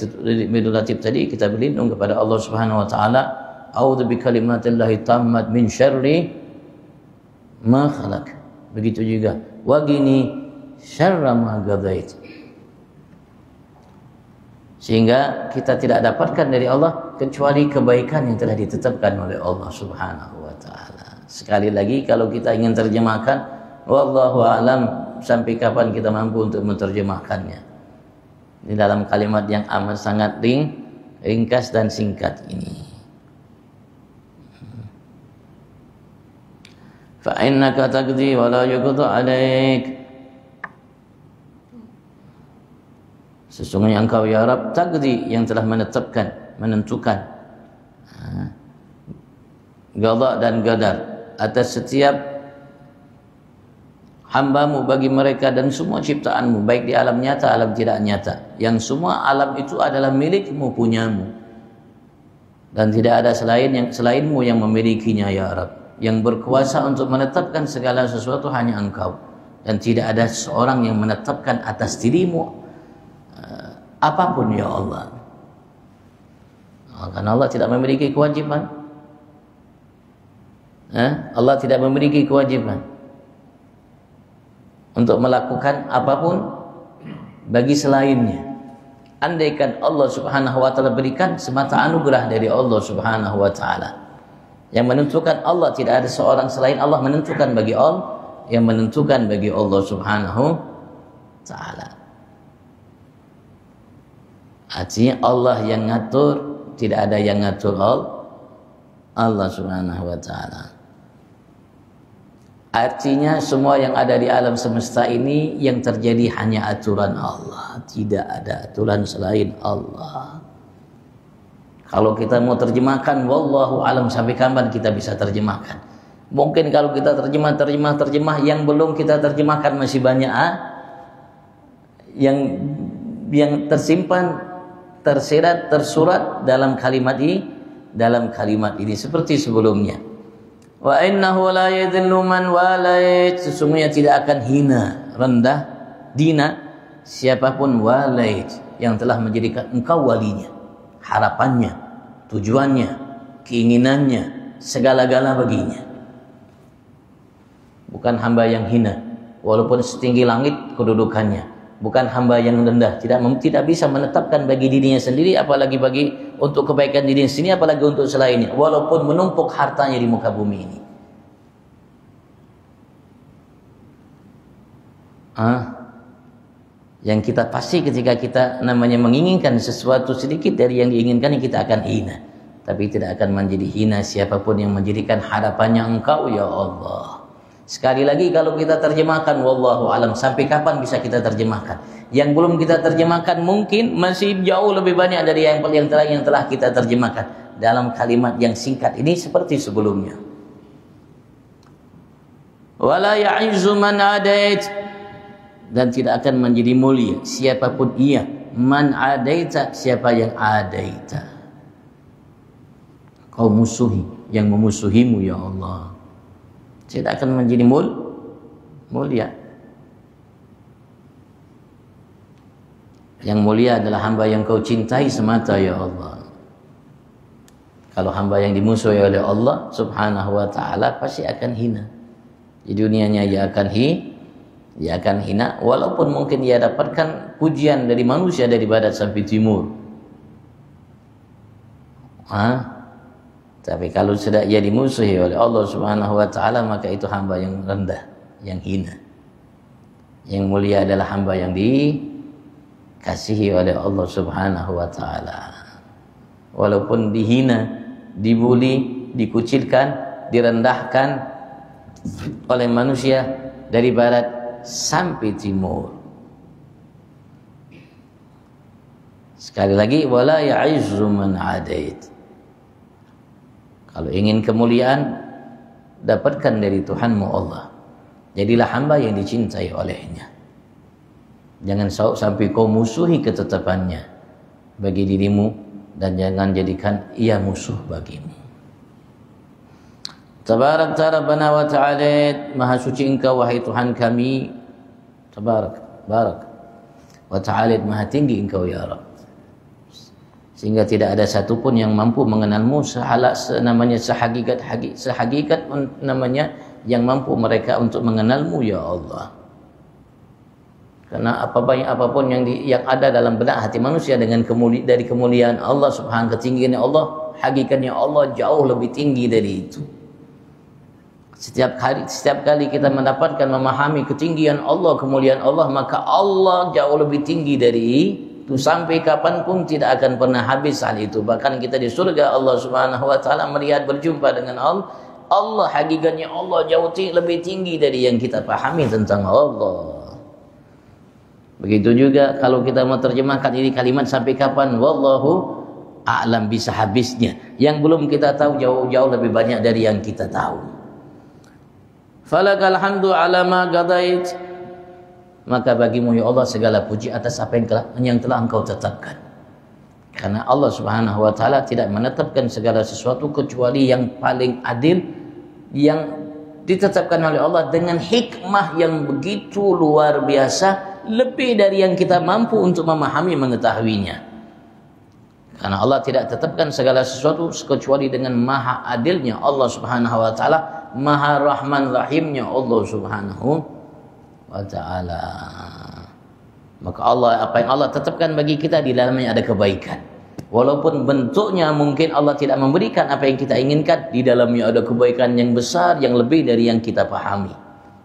tadi, kita berlindung kepada Allah Subhanahu wa taala. A'udzu bikalimatillahi tammat min syarri ma khalaq. Begitu juga waqini syarra ma qadait. Sehingga kita tidak dapatkan dari Allah kecuali kebaikan yang telah ditetapkan oleh Allah Subhanahu wa taala. Sekali lagi kalau kita ingin terjemahkan, wallahu a'lam, sampai kapan kita mampu untuk menerjemahkannya. Di dalam kalimat yang amat sangat ringkas dan singkat ini. Fa innaka taqdi wa la yuqda 'alaik. Sesungguhnya engkau ya Rabb taqdi, yang telah menentukan qada dan qadar atas setiap hambamu, bagi mereka dan semua ciptaanmu, baik di alam nyata, alam tidak nyata, yang semua alam itu adalah milikmu, punyamu, dan tidak ada selainmu yang memilikinya ya Rabb. Yang berkuasa untuk menetapkan segala sesuatu hanya engkau, dan tidak ada seorang yang menetapkan atas dirimu apapun ya Allah. Karena Allah tidak memiliki kewajiban. Allah tidak memiliki kewajiban untuk melakukan apapun bagi selainnya. Andaikan Allah Subhanahu wa taala berikan semata anugerah dari Allah Subhanahu wa taala. Yang menentukan Allah, tidak ada seorang selain Allah menentukan bagi Allah, yang menentukan bagi Allah Subhanahu wa taala. Artinya Allah yang ngatur, tidak ada yang ngatur Allah Subhanahu wa taala. Artinya semua yang ada di alam semesta ini yang terjadi hanya aturan Allah, tidak ada aturan selain Allah. Kalau kita mau terjemahkan, wallahu alam, sampai kapan kita bisa terjemahkan? Mungkin kalau kita terjemah yang belum kita terjemahkan masih banyak yang tersimpan, tersirat, tersurat dalam kalimat ini seperti sebelumnya. Wa innahu la yadhillu man walait, sesungguhnya tidak akan hina, rendah, dina siapapun walait, yang telah menjadikan engkau walinya, harapannya, tujuannya, keinginannya, segala-gala baginya. Bukan hamba yang hina walaupun setinggi langit kedudukannya, bukan hamba yang rendah, tidak bisa menetapkan bagi dirinya sendiri, apalagi bagi untuk kebaikan dirinya sendiri, apalagi untuk selainnya, walaupun menumpuk hartanya di muka bumi ini. Yang kita pasti ketika kita namanya menginginkan sesuatu sedikit dari yang diinginkan, kita akan hina. Tapi tidak akan menjadi hina siapapun yang menjadikan harapannya engkau ya Allah. Sekali lagi kalau kita terjemahkan, wallahu alam, sampai kapan bisa kita terjemahkan? Yang belum kita terjemahkan mungkin masih jauh lebih banyak dari yang telah kita terjemahkan dalam kalimat yang singkat ini seperti sebelumnya. Wala ya'izzu man adait, dan tidak akan menjadi mulia siapapun ia, man adaita, siapa yang adaita, kau musuhi, yang memusuhimu ya Allah, tidak akan menjadi mulia. Yang mulia adalah hamba yang kau cintai semata ya Allah. Kalau hamba yang dimusuhi oleh Allah Subhanahu wa taala pasti akan hina. Di dunianya ia akan hina, walaupun mungkin ia dapatkan pujian dari manusia dari barat sampai timur. Tapi kalau sudah ia dimusuhi oleh Allah Subhanahu wa taala, maka itu hamba yang rendah, yang hina. Yang mulia adalah hamba yang dikasihi oleh Allah Subhanahu wa taala. Walaupun dihina, dibuli, dikucilkan, direndahkan oleh manusia dari barat sampai timur. Sekali lagi, wala ya'izzu man adait. Kalau ingin kemuliaan, dapatkan dari Tuhanmu Allah. Jadilah hamba yang dicintai olehnya. Jangan sampai kau musuhi ketetapannya bagi dirimu, dan jangan jadikan ia musuh bagimu. Tabarak Rabbana wa ta'ala, maha suci engkau wahai Tuhan kami, Barak wa ta'ala, maha tinggi engkau ya Rabb, sehingga tidak ada satupun yang mampu mengenalmu sehakikat namanya yang mampu mereka untuk mengenalmu ya Allah. Karena apapun yang ada dalam benak hati manusia dengan dari kemuliaan Allah subhanahu, ketinggian Allah, hakikatnya Allah jauh lebih tinggi dari itu. Setiap kali kita mendapatkan memahami ketinggian Allah, kemuliaan Allah, maka Allah jauh lebih tinggi dari itu. Sampai kapanpun tidak akan pernah habis hal itu. Bahkan kita di surga Allah subhanahu wa ta'ala melihat berjumpa dengan Allah, hakikatnya Allah jauh lebih tinggi dari yang kita pahami tentang Allah. Begitu juga kalau kita mau terjemahkan ini kalimat sampai kapan, wallahu a'lam, bisa habisnya. Yang belum kita tahu jauh-jauh lebih banyak dari yang kita tahu. Falakal hamdu ala ma qadait, maka bagimu ya Allah segala puji atas apa yang telah engkau tetapkan. Karena Allah subhanahu wa ta'ala tidak menetapkan segala sesuatu kecuali yang paling adil, yang ditetapkan oleh Allah dengan hikmah yang begitu luar biasa, lebih dari yang kita mampu untuk memahami mengetahuinya. Karena Allah tidak tetapkan segala sesuatu kecuali dengan maha adilnya Allah subhanahu wa ta'ala, maha rahman rahimnya Allah subhanahu wa ta'ala. Maka apa yang Allah tetapkan bagi kita, di dalamnya ada kebaikan. Walaupun bentuknya mungkin Allah tidak memberikan apa yang kita inginkan, di dalamnya ada kebaikan yang besar, yang lebih dari yang kita pahami.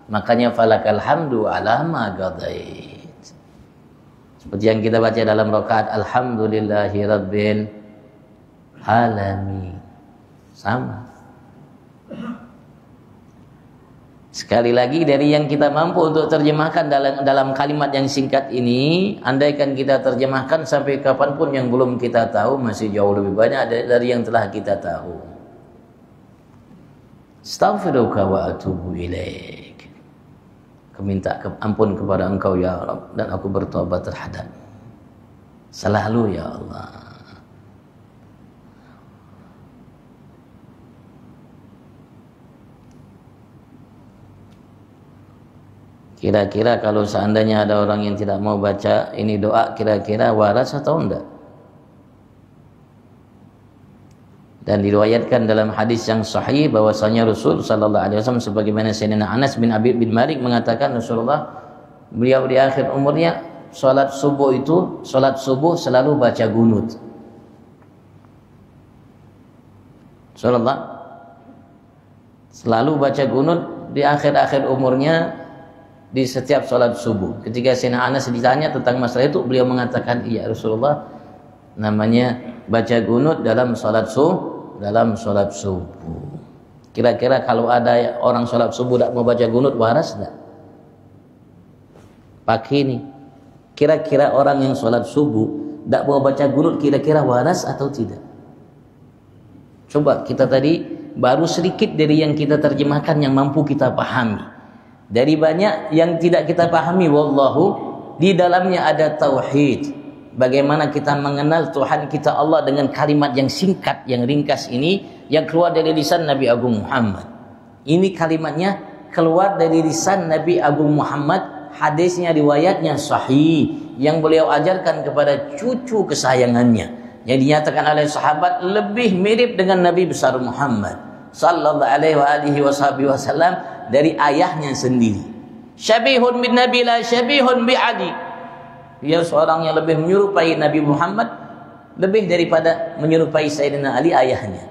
Makanya falakal hamdu ala ma qadait. Seperti yang kita baca dalam rakaat alhamdulillahi rabbil alamin. Sama. Sekali lagi, dari yang kita mampu untuk terjemahkan dalam kalimat yang singkat ini, andaikan kita terjemahkan sampai kapanpun yang belum kita tahu, masih jauh lebih banyak dari yang telah kita tahu. Astaghfiruka wa atubu ilaik. Minta ampun kepada engkau ya Rabb, dan aku bertobat terhadap selalu ya Allah. Kira-kira kalau seandainya ada orang yang tidak mau baca ini doa, kira-kira waras atau enggak? Dan diriwayatkan dalam hadis yang sahih bahwasanya Rasul sallallahu alaihi wasallam, sebagaimana Sayyidina Anas bin Abi bin Malik mengatakan, beliau di akhir umurnya salat subuh selalu baca gunut. Selalu baca gunut di akhir-akhir umurnya, di setiap salat subuh. Ketika Sayyidina Anas ditanya tentang masalah itu, beliau mengatakan, iya Rasulullah, namanya baca gunut dalam salat subuh. Kira-kira kalau ada orang salat subuh tidak mau baca gunut, waras tidak? Pagi ini, kira-kira orang yang salat subuh tidak mau baca gunut, kira-kira waras atau tidak? Coba, kita tadi baru sedikit dari yang kita terjemahkan yang mampu kita pahami. Dari banyak yang tidak kita pahami, wallahu, di dalamnya ada tauhid. Bagaimana kita mengenal Tuhan kita Allah dengan kalimat yang singkat, yang ringkas ini, yang keluar dari lisan Nabi Agung Muhammad. Ini kalimatnya keluar dari lisan Nabi Agung Muhammad, hadisnya, riwayatnya sahih, yang beliau ajarkan kepada cucu kesayangannya, yang dinyatakan oleh sahabat lebih mirip dengan Nabi besar Muhammad sallallahu alaihi wasallam dari ayahnya sendiri. Syabihun bin Nabi la syabihun bi Ali. Dia seorang yang lebih menyerupai Nabi Muhammad lebih daripada menyerupai Sayyidina Ali ayahnya.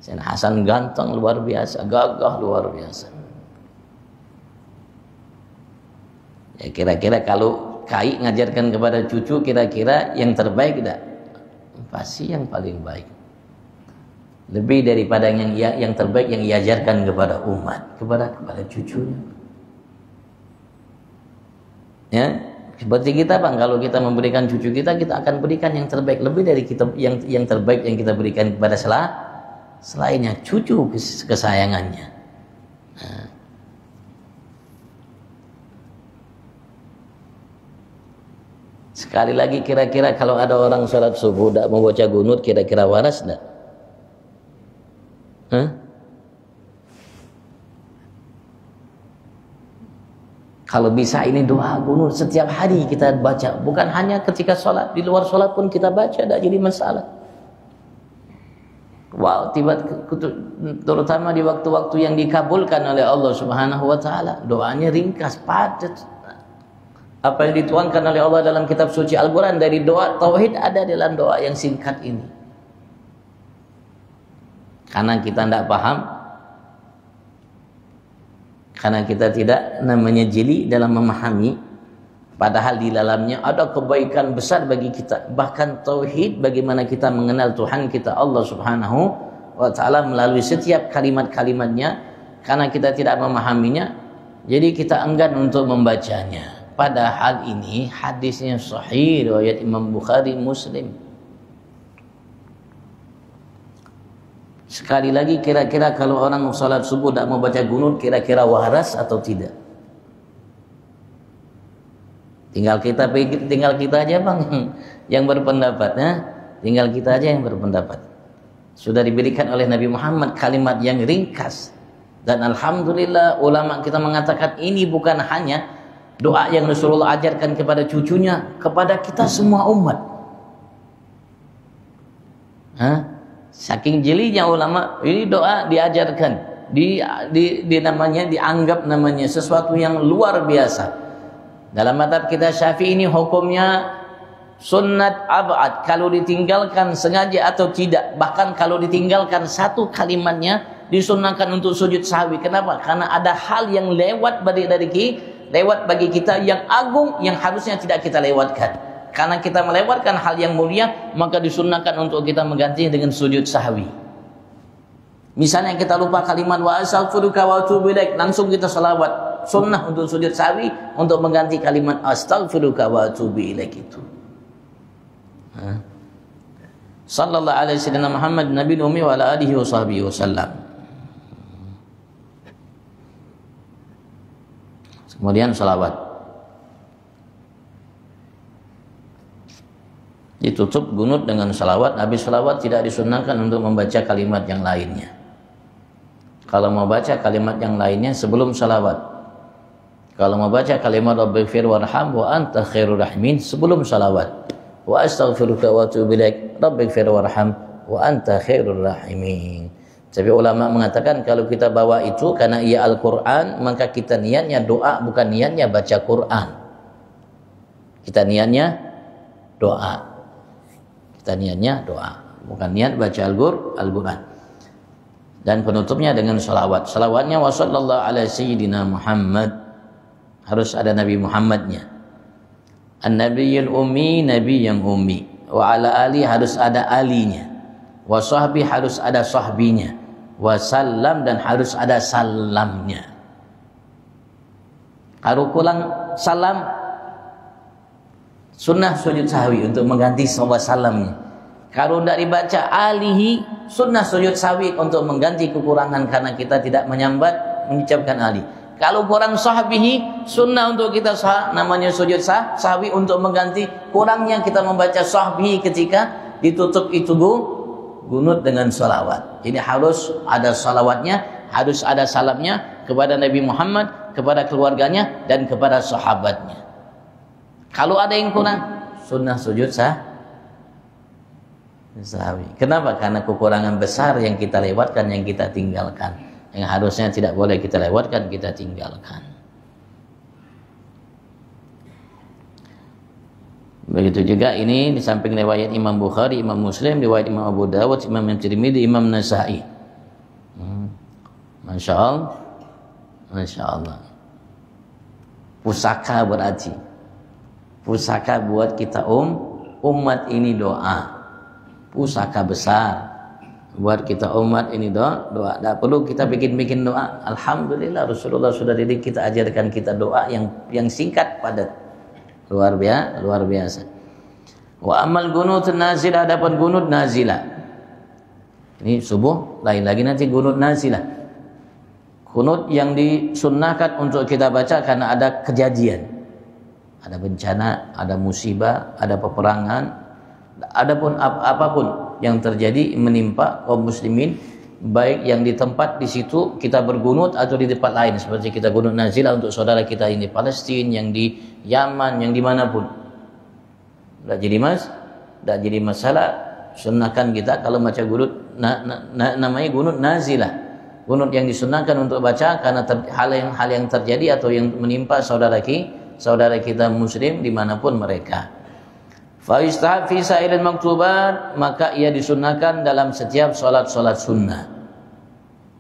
Sayyidina Hasan ganteng luar biasa, gagah luar biasa. Ya, kira-kira kalau Kai ngajarkan kepada cucu, kira-kira yang terbaik tidak? Pasti yang paling baik. Lebih daripada yang terbaik yang diajarkan kepada umat, kepada cucunya. Ya, seperti kita Bang, kalau kita memberikan cucu kita akan berikan yang terbaik, lebih dari kita yang terbaik yang kita berikan kepada selainnya, cucu kesayangannya. Nah. Sekali lagi, kira-kira kalau ada orang salat subuh tidak mau baca gunut, kira-kira waras tidak? Kalau bisa ini doa kunut setiap hari kita baca, bukan hanya ketika sholat, di luar sholat pun kita baca, tidak jadi masalah. Wow, terutama di waktu-waktu yang dikabulkan oleh Allah Subhanahu wa taala, doanya ringkas, padat. Apa yang dituangkan oleh Allah dalam kitab suci Al-Qur'an dari doa tauhid ada dalam doa yang singkat ini. Karena kita tidak paham, karena kita tidak namanya jeli dalam memahami, padahal di dalamnya ada kebaikan besar bagi kita. Bahkan tauhid, bagaimana kita mengenal Tuhan kita Allah Subhanahu wa taala melalui setiap kalimat-kalimatnya, karena kita tidak memahaminya, jadi kita enggan untuk membacanya. Padahal ini hadisnya sahih riwayat Imam Bukhari Muslim. Sekali lagi, kira-kira kalau orang salat subuh tidak mau baca kunut, kira-kira waras atau tidak? Tinggal kita aja bang yang berpendapat, ya? Tinggal kita aja yang berpendapat. Sudah diberikan oleh Nabi Muhammad kalimat yang ringkas, dan alhamdulillah ulama kita mengatakan ini bukan hanya doa yang Rasulullah ajarkan kepada cucunya, kepada kita semua umat. Saking jelinya ulama, ini doa diajarkan, dianggap namanya sesuatu yang luar biasa. Dalam mazhab kita Syafi'i ini hukumnya sunnat ab'ad, kalau ditinggalkan sengaja atau tidak, bahkan kalau ditinggalkan satu kalimatnya disunnahkan untuk sujud sahwi. Kenapa? Karena ada hal yang lewat bagi kita yang agung yang harusnya tidak kita lewatkan. Karena kita melewatkan hal yang mulia, maka disunnahkan untuk kita menggantinya dengan sujud sahwi. Misalnya kita lupa kalimat wa astaghfiruka wa atubu ilaik, langsung kita salawat. Sunnah untuk sujud sahwi untuk mengganti kalimat astaghfiruka wa atubu ilaik itu. Sallallahu alaihi wasallam Muhammad Nabi Ummi wa ala alihi wa sahbihi wasallam. Kemudian salawat. Ditutup kunut dengan salawat. Habis salawat tidak disunnahkan untuk membaca kalimat yang lainnya. Kalau mau baca kalimat yang lainnya sebelum salawat. Kalau mau baca kalimat Rabbighfir warham wa anta khairur rahimin sebelum salawat. Wa astaghfiruka wa atubu ilaik Rabbighfir warham wa anta khairur rahimin. Tapi ulama mengatakan kalau kita bawa itu karena ia Al-Quran, maka kita niatnya doa, bukan niatnya baca Quran. Kita niatnya doa. Kita niatnya doa, bukan niat baca Al-Quran. Dan penutupnya dengan salawat. Salawatnya wa sallallahu ala sayyidina Muhammad, harus ada Nabi Muhammadnya. An-Nabiyul Ummi, Nabi yang ummi. Wa ala ali, harus ada alinya. Wa sahbi, harus ada sahbinya. Wa salam, dan harus ada salamnya. Kalau kurang salam, sunnah sujud sahwi untuk mengganti salamnya. Kalau tidak dibaca alihi, sunnah sujud sahwi untuk mengganti kekurangan karena kita tidak menyambat mengucapkan ali. Kalau kurang sahbihi, sunnah untuk kita namanya sujud sahwi untuk mengganti kurangnya kita membaca sahbihi ketika ditutup itu kunut dengan salawat. Jadi harus ada salawatnya, harus ada salamnya kepada Nabi Muhammad, kepada keluarganya, dan kepada sahabatnya. Kalau ada yang kurang, sunnah sujud sahwi. Kenapa? Karena kekurangan besar yang kita lewatkan, yang kita tinggalkan, yang harusnya tidak boleh kita lewatkan, kita tinggalkan. Begitu juga ini di samping riwayat Imam Bukhari, Imam Muslim, riwayat Imam Abu Dawud, Imam Tirmidzi, Imam Nasa'i. Masya Allah, Masya Allah. Pusaka berarti. Pusaka buat kita umat ini doa. Pusaka besar buat kita umat ini doa. Tidak perlu kita bikin doa. Alhamdulillah Rasulullah sudah didik kita, ajarkan kita doa yang singkat, padat. Luar biasa. Wa amal gunut nazilah, dapat gunut nazilah. Ini subuh, lain lagi nanti gunut nazilah. Kunut yang disunnahkan untuk kita baca karena ada kejadian. Ada bencana, ada musibah, ada peperangan, adapun apapun yang terjadi menimpa kaum muslimin baik yang di tempat di situ kita bergunut atau di tempat lain, seperti kita gunut nazilah untuk saudara kita yang di Palestina, yang di Yaman, yang dimanapun. Tidak jadi masalah. Sunnahkan kita kalau baca gunut namanya gunut nazilah, gunut yang disunnahkan untuk baca karena hal yang terjadi atau yang menimpa saudara kita muslim dimanapun mereka. Fa yustahab fi sa'iril maktubat, maka ia disunnahkan dalam setiap salat sunnah,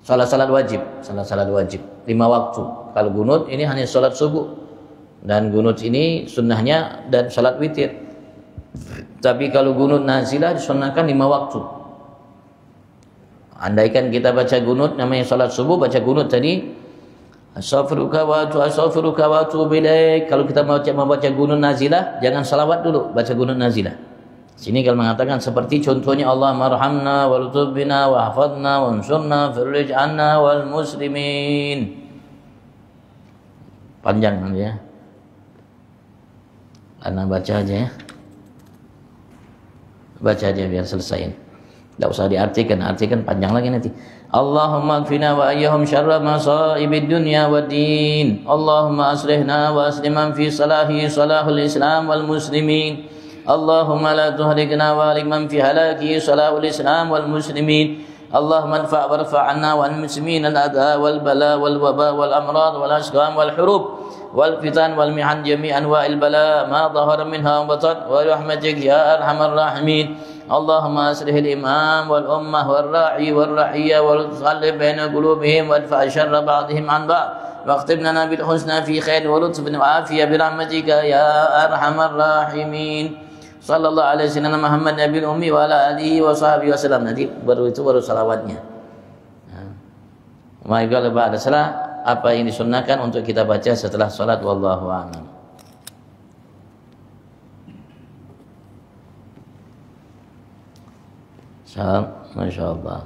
salat wajib 5 waktu. Kalau gunut ini hanya salat subuh, dan gunut ini sunnahnya dan salat witir. Tapi kalau gunut nazilah disunnahkan 5 waktu. Andaikan kita baca gunut namanya salat subuh, baca gunut tadi astaghfiruka wa atubu ilaik. Kalau kita mau baca gunut nazilah, jangan salawat dulu, baca gunut nazilah. Sini kalau mengatakan seperti contohnya Allah marhamna wa lutubina wa hafadna wa ansurna firrij anna wal muslimin. Panjang nanti ya. Anak baca aja ya. Baca aja biar selesai. Tidak usah artikan panjang lagi nanti. Allahumma kfina wa ayyahum syarra masaibid dunya wa din. Allahumma aslihna wa asliman fi salahul islam wal muslimin. Allahumma la tuhlikna wa alik man fi halaki salahul islam wal muslimin. Allahumma anfa' warfa' anna wal muslimin al-adha wal bala wal waba wal amrad wal asqam wal hurub wal fitan wal mihan jami'an wa il bala ma dhahara minha wa batan wa rahmatik ya arhamar rahimin. Allahumma aslihil imam wal ummah wal ra'i wal ra'iyya wal tusalli baina qulubihim wa adfa' syarra ba'dihim an ba'd waqtib lana bil husna fi khair wa lutfin wa afiyah bi rahmatika ya arhamar rahimin. Sallallahu alaihi wasallam Muhammad Nabi Ummi wa ala alihi wa sahbihi wasallam. Nanti baru salawatnya. Maka ba'da salat apa yang disunnahkan untuk kita baca setelah salat, wallahu a'lam. Salam, masyaallah.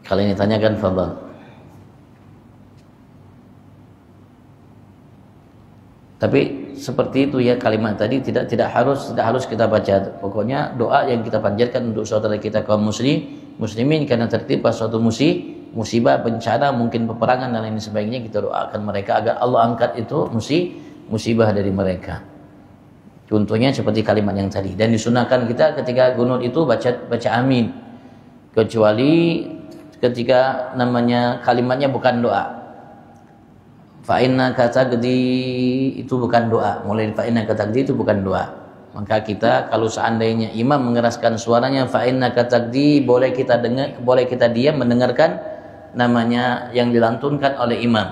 Kalau ini tanyakan fadhal. Tapi seperti itu ya kalimat tadi, tidak harus kita baca. Pokoknya doa yang kita panjatkan untuk saudara kita kaum muslimin karena tertimpa suatu musibah, bencana, mungkin peperangan dan lain sebagainya, kita doakan mereka agar Allah angkat itu musibah dari mereka. Contohnya seperti kalimat yang tadi. Dan disunahkan kita ketika gunut itu baca amin, kecuali ketika namanya kalimatnya bukan doa. Fa innaka taqdi itu bukan doa. Mulai fa innaka taqdi itu bukan doa. Maka kita kalau seandainya imam mengeraskan suaranya fa innaka taqdi, boleh kita diam mendengarkan namanya yang dilantunkan oleh imam.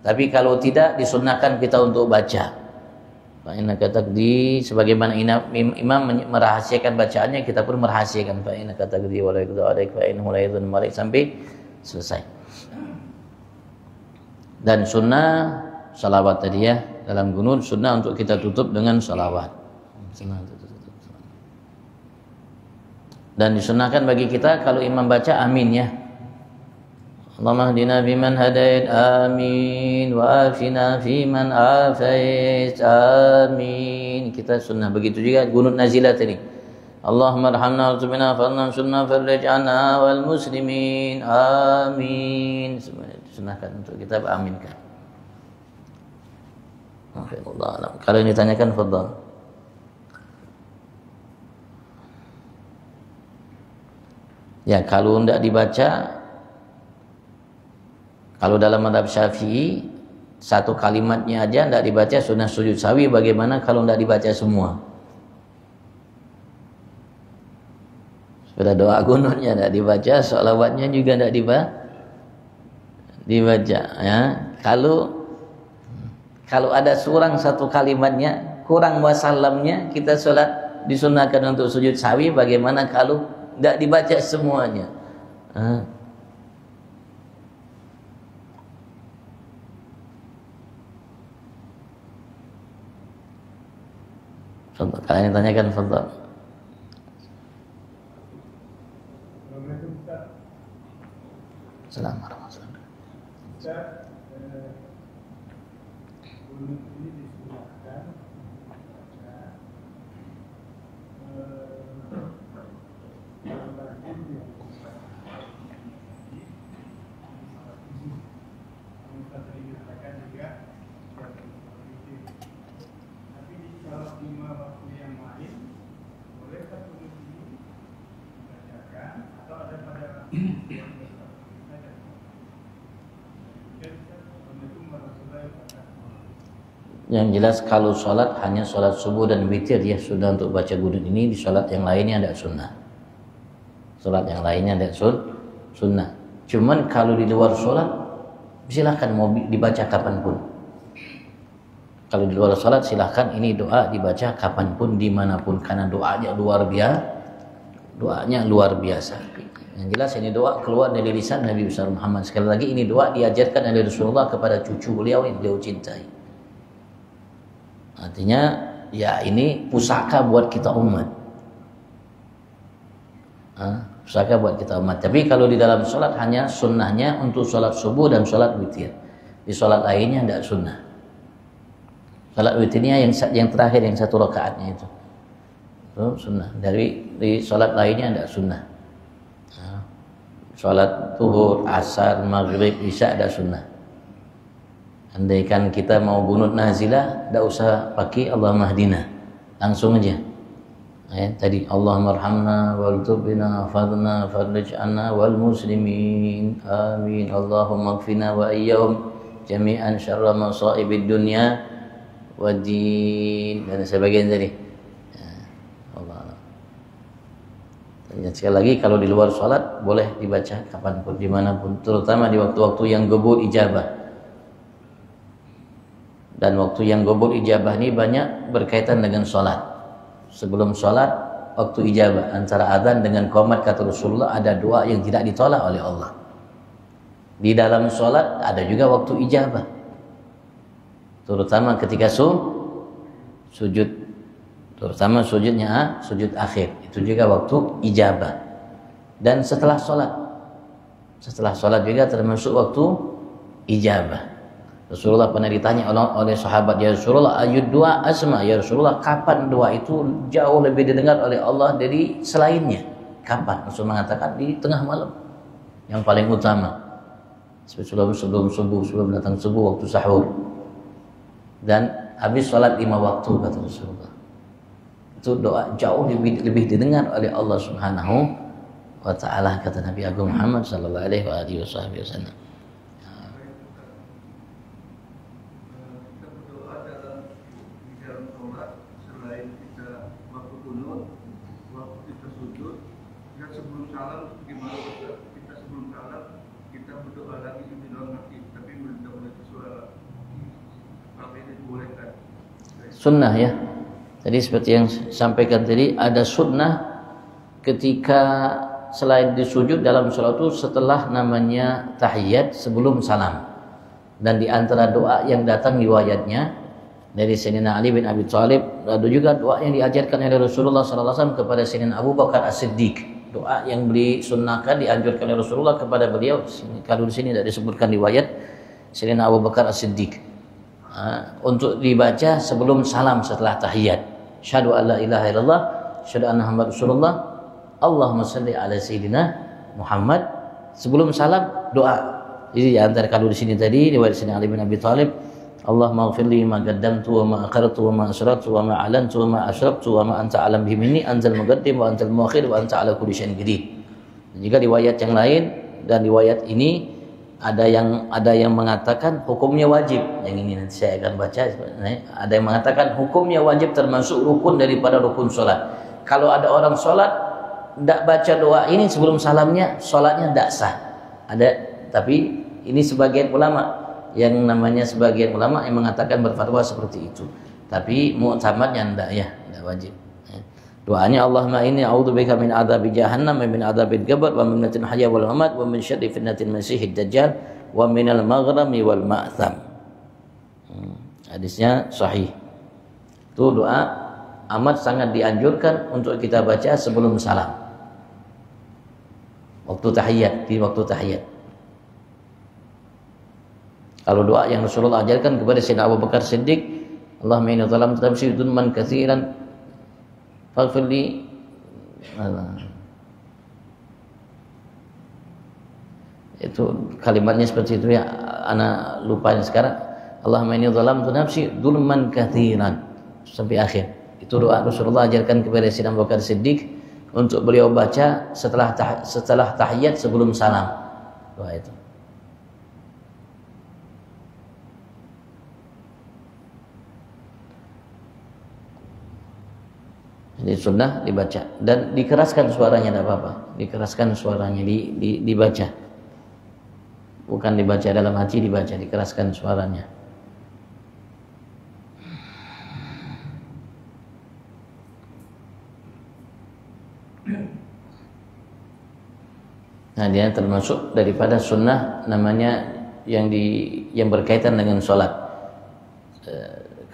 Tapi kalau tidak, disunnahkan kita untuk baca fa innaka taqdi, sebagaimana imam merahasiakan bacaannya, kita pun merahasiakan fa innaka taqdi wa la yuqda alaik fa innahu la yudhillu man sampai selesai. Dan sunnah salawat tadi ya, dalam gunut sunnah untuk kita tutup dengan salawat. Dan disunahkan bagi kita kalau imam baca amin ya. Allahumma hdina fiman hadait, amin, wa afina fiman afait, amin. Kita sunnah. Begitu juga gunut nazilah tadi. Allahumma arhamna warzuqna fadlan sunna farij anna wal muslimin, amin. Sunahkan untuk kita beraminkan. Allah. Kalau ini ditanyakan fadhal. Ya, kalau tidak dibaca, kalau dalam mazhab Syafi'i satu kalimatnya aja tidak dibaca sunnah sujud sawi, bagaimana kalau tidak dibaca semua? Sudah doa gunutnya tidak dibaca, sholawatnya juga tidak dibaca ya. Kalau ada kurang satu kalimatnya, kurang wasallamnya, kita sholat disunahkan untuk sujud sawi, bagaimana kalau tidak dibaca semuanya? Kalian tanyakan fadhal. Assalamualaikum. Gunut ini disunahkan Yang jelas kalau sholat hanya sholat subuh dan witir ya sudah untuk baca gunut ini. Di sholat yang lainnya tidak sunnah. Sholat yang lainnya tidak sunnah. Cuman kalau di luar sholat silahkan mau dibaca kapanpun. Kalau di luar sholat silahkan ini doa dibaca kapanpun dimanapun karena doanya luar biasa. Yang jelas ini doa keluar dari lisan Nabi besar Muhammad. Sekali lagi ini doa diajarkan oleh Rasulullah kepada cucu beliau yang beliau cintai. Artinya ya ini pusaka buat kita umat. Pusaka buat kita umat. Tapi kalau di dalam sholat hanya sunnahnya untuk sholat subuh dan sholat witir. Di sholat lainnya tidak sunnah. Sholat witirnya yang terakhir yang 1 rakaatnya itu sunnah. Di sholat lainnya tidak sunnah. Sholat zuhur, asar, maghrib, isya ada sunnah. Andaikan kita mau bunut nazilah, tidak usah pakai Allahumma hdina, langsung aja. Tadi Allahumma arhamna wal tubna fadna farlij'anna wal muslimin amin Allahumma gfina wa iyyahum jami'an syarra masaibid dunya waddin dan sebagainya tadi. Allah. Dan sekali lagi kalau di luar sholat boleh dibaca kapanpun dimanapun, terutama di waktu-waktu yang gobul ijabah. Dan waktu yang gobul ijabah ini banyak berkaitan dengan sholat. Sebelum sholat, waktu ijabah antara azan dengan qomat kata Rasulullah ada doa yang tidak ditolak oleh Allah. Di dalam sholat ada juga waktu ijabah, terutama ketika sujud, terutama sujudnya sujud akhir itu juga waktu ijabah. Dan setelah sholat juga termasuk waktu ijabah. Rasulullah pernah ditanya oleh sahabat, ya Rasulullah ayud doa asma, ya Rasulullah kapan doa itu jauh lebih didengar oleh Allah dari selainnya? Kapan? Rasul mengatakan di tengah malam yang paling utama, sebelum subuh, sebelum datang subuh, waktu sahur, dan habis sholat 5 waktu kata Rasulullah. Itu doa jauh lebih didengar oleh Allah Subhanahu wa ta'ala kata Nabi Agung Muhammad sallallahu alaihi wasallam. Sunnah ya. Tadi seperti yang sampaikan tadi ada sunnah ketika selain disujud dalam sholat itu setelah namanya tahiyat sebelum salam. Dan di antara doa yang datang riwayatnya dari Sayyidina Ali bin Abi Thalib, ada juga doa yang diajarkan oleh Rasulullah SAW kepada Sayyidina Abu Bakar As-Siddiq. Doa yang disunnahkan dianjurkan oleh Rasulullah kepada beliau. Kalau di sini tidak disebutkan riwayat Sayyidina Abu Bakar As-Siddiq. Untuk dibaca sebelum salam setelah tahiyat. Syahadu an la ilaha illallah, syahadu anna Muhammad Rasulullah, Allahumma salli ala sayyidina Muhammad. Sebelum salam doa. Jadi antara kalau di sini tadi riwayat Sayyidina Ali bin Abi Thalib, Allahumma ighfirli ma qaddamtu wa ma akhartu wa ma asrartu wa ma alantu wa ma asraftu wa ma anta alam bihi minni anzal muqaddim wa antal muakhir wa anta ala kulli syai'in qadir. Dan juga riwayat yang lain dan riwayat ini ada yang mengatakan hukumnya wajib. Yang ini nanti saya akan baca. Ada yang mengatakan hukumnya wajib termasuk rukun daripada rukun sholat. Kalau ada orang sholat tidak baca doa ini sebelum salamnya, sholatnya tidak sah. Tapi ini sebagian ulama yang namanya sebagian ulama yang mengatakan berfatwa seperti itu. Tapi mu'tamadnya tidak wajib. Doanya Allahumma inni a'udzubika min adzabi jahannam wa min adzabil qabr wa min fitnatil mahya wal mamat wa min syarri fitnatil masiihid dajjal wa minal maghrami wal ma'tham. Hadisnya sahih. Itu doa amat sangat dianjurkan untuk kita baca sebelum salam. Waktu tahiyat, di waktu tahiyat. Kalau doa yang Rasulullah ajarkan kepada Sayyidina Abu Bakar Siddiq, Allahumma inni zalamtu nafsi dzulman katsiran faghfirli. Itu kalimatnya seperti itu ya, ana lupa sekarang. Allahumma inni zalamtu nafsi dzulman katsiran sampai akhir. Itu doa Rasulullah ajarkan kepada Sayyidina Abu Bakar Siddiq untuk beliau baca setelah tahiyat sebelum salam. Doa itu. Jadi sunnah dibaca dan dikeraskan suaranya, tidak apa-apa. Dikeraskan suaranya, dibaca. Bukan dibaca dalam hati, dibaca, dikeraskan suaranya. Nah, dia termasuk daripada sunnah namanya yang berkaitan dengan sholat.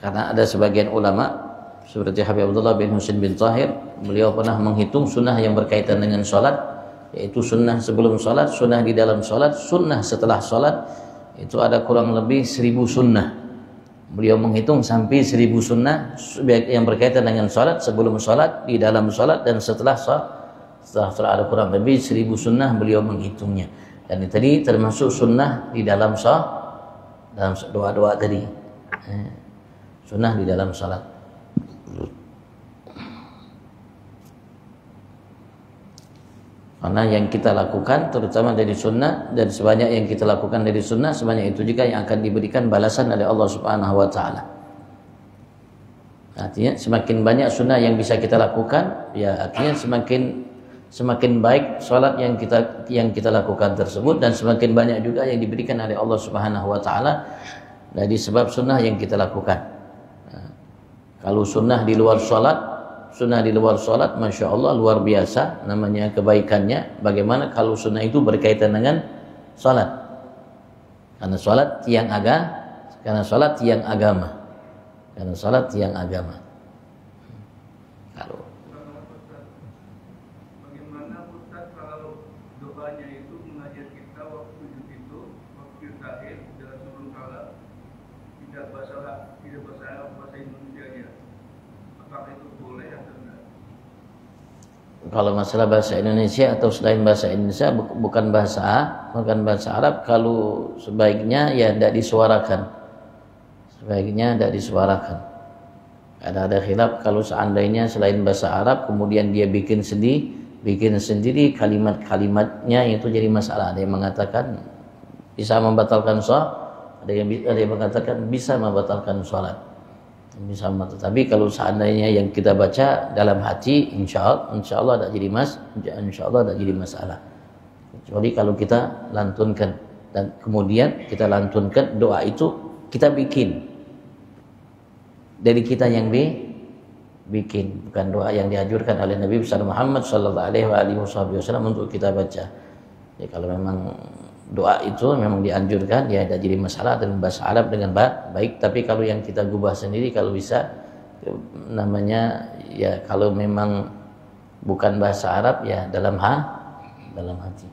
Karena ada sebagian ulama seperti Habib Abdullah bin Husain bin Tahir, beliau pernah menghitung sunnah yang berkaitan dengan sholat, yaitu sunnah sebelum sholat, sunnah di dalam sholat, sunnah setelah sholat, itu ada kurang lebih 1000 sunnah. Beliau menghitung sampai 1000 sunnah yang berkaitan dengan sholat, sebelum sholat, di dalam sholat, dan setelah sholat. Setelah ada kurang lebih 1000 sunnah beliau menghitungnya. Dan ini tadi termasuk sunnah di dalam sholat, dalam doa-doa tadi. Sunnah di dalam sholat. Karena yang kita lakukan terutama dari sunnah, dan sebanyak yang kita lakukan dari sunnah, sebanyak itu juga yang akan diberikan balasan oleh Allah Subhanahu wa taala. Artinya semakin banyak sunnah yang bisa kita lakukan, ya artinya semakin baik sholat yang kita lakukan tersebut, dan semakin banyak juga yang diberikan oleh Allah Subhanahu wa taala dari sebab sunnah yang kita lakukan. Nah, kalau sunnah di luar sholat, masya Allah luar biasa namanya kebaikannya. Bagaimana kalau sunnah itu berkaitan dengan sholat? Karena sholat tiang agama. Kalau kalau masalah bahasa Indonesia atau selain bahasa Indonesia, bukan bahasa Arab, kalau sebaiknya ya tidak disuarakan. Ada khilaf kalau seandainya selain bahasa Arab kemudian dia bikin sendiri kalimat-kalimatnya, itu jadi masalah. Ada yang mengatakan bisa membatalkan sholat, ada yang mengatakan bisa membatalkan sholat. Tapi kalau seandainya yang kita baca dalam hati, insya Allah tidak jadi masalah. Kecuali kalau kita lantunkan, dan kemudian kita lantunkan doa itu kita bikin dari kita yang bikin, bukan doa yang dianjurkan oleh Nabi besar Muhammad sallallahu alaihi wasallam untuk kita baca. Ya, kalau memang doa itu memang dianjurkan, ya tidak jadi masalah dalam bahasa Arab dengan baik. Tapi kalau yang kita gubah sendiri, kalau bisa namanya ya, kalau memang bukan bahasa Arab, ya dalam hati.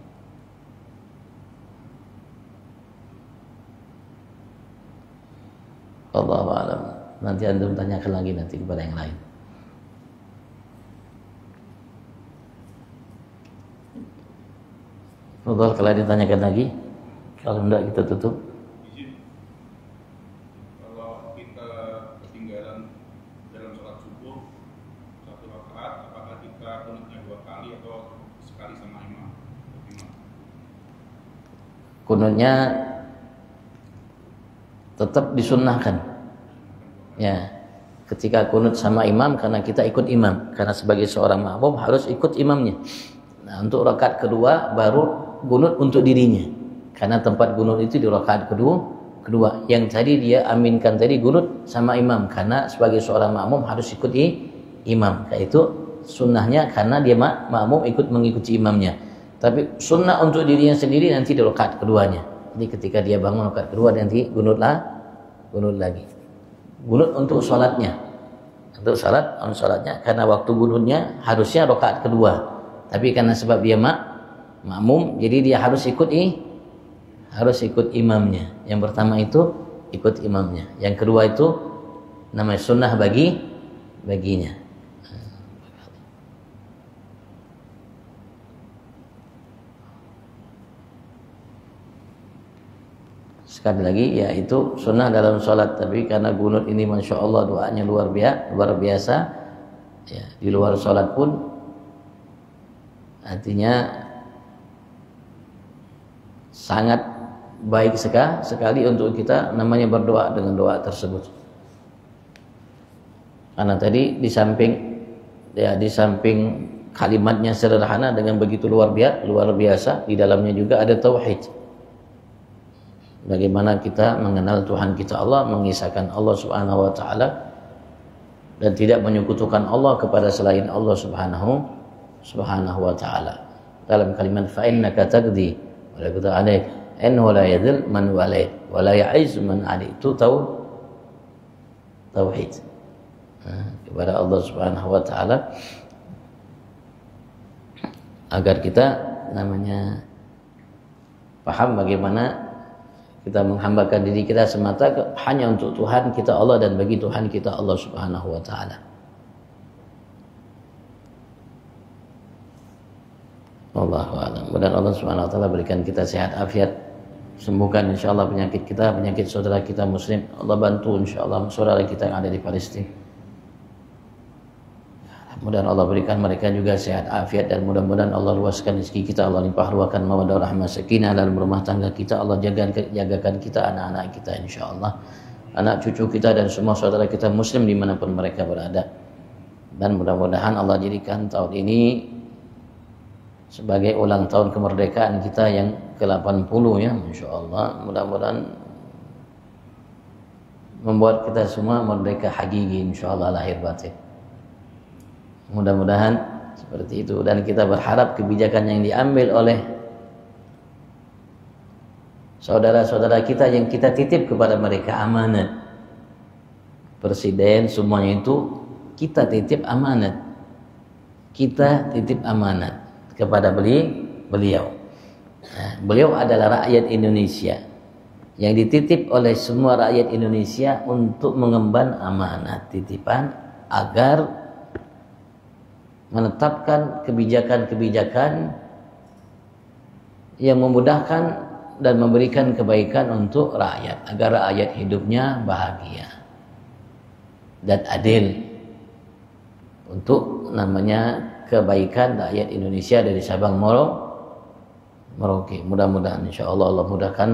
Allahu a'lam. Nanti antum tanyakan lagi nanti kepada yang lain. Fadhal, kalau ditanyakan lagi, kalau tidak kita tutup. Kalau kita ketinggalan dalam sholat subuh 1 rakaat, apakah kita kunutnya 2 kali atau sekali sama imam? Kunutnya tetap disunnahkan. Ya, ketika kunut sama imam, karena kita ikut imam, karena sebagai seorang makmum harus ikut imamnya. Nah, untuk rakaat kedua baru kunut untuk dirinya, karena tempat kunut itu di rakaat kedua. Yang tadi dia aminkan tadi kunut sama imam, karena sebagai seorang makmum harus ikuti imam. Itu sunnahnya, karena dia makmum mengikuti imamnya. Tapi sunnah untuk dirinya sendiri nanti di rakaat keduanya. Jadi ketika dia bangun rakaat kedua nanti kunut lagi. Kunut untuk sholatnya, karena waktu kunutnya harusnya rakaat kedua. Tapi karena sebab dia makmum, jadi dia harus ikut imamnya. Yang pertama itu ikut imamnya. Yang kedua itu namanya sunnah baginya. Sekali lagi, yaitu sunnah dalam sholat. Tapi karena kunut ini masya Allah doanya luar biasa, ya, di luar sholat pun Artinya sangat baik sekali untuk kita namanya berdoa dengan doa tersebut. Karena tadi di samping kalimatnya sederhana dengan begitu luar biasa, di dalamnya juga ada tauhid. Bagaimana kita mengenal Tuhan kita Allah, mengisahkan Allah Subhanahu wa taala dan tidak menyekutukan Allah kepada selain Allah Subhanahu wa taala. Dalam kalimat fa innaka taqdi wa la yuqda 'alaik innahu la yadhil man walait wa la ya'izzu man 'alait. Itu tauhid. Kepada Allah Subhanahu wa taala agar kita namanya paham bagaimana kita menghambakan diri kita semata hanya untuk Tuhan kita Allah dan bagi Tuhan kita Allah Subhanahu wa taala. Wallahu a'lam. Mudah-mudahan Allah Subhanahu wa taala berikan kita sehat afiat, sembuhkan insyaallah penyakit kita, penyakit saudara kita muslim. Allah bantu insyaallah saudara kita yang ada di Palestina. Mudah-mudahan Allah berikan mereka juga sehat afiat dan mudah-mudahan Allah luaskan rezeki kita, Allah limpah ruahkan mawaddah rahmah sakinah dalam rumah tangga kita, Allah jagakan kita, anak-anak kita insyaallah, anak cucu kita dan semua saudara kita muslim dimanapun mereka berada. Dan mudah-mudahan Allah jadikan tahun ini sebagai ulang tahun kemerdekaan kita yang ke-80 ya, insyaallah. Mudah-mudahan membuat kita semua merdeka hakiki insyaallah lahir batin. Mudah-mudahan seperti itu, dan kita berharap kebijakan yang diambil oleh saudara-saudara kita yang kita titip kepada mereka amanat, presiden semuanya itu kita titip amanat, kepada beliau. Nah, beliau adalah rakyat Indonesia yang dititip oleh semua rakyat Indonesia untuk mengemban amanat titipan agar menetapkan kebijakan-kebijakan yang memudahkan dan memberikan kebaikan untuk rakyat agar rakyat hidupnya bahagia dan adil untuk namanya kebaikan rakyat Indonesia dari Sabang Merauke. Mudah-mudahan insyaallah Allah mudahkan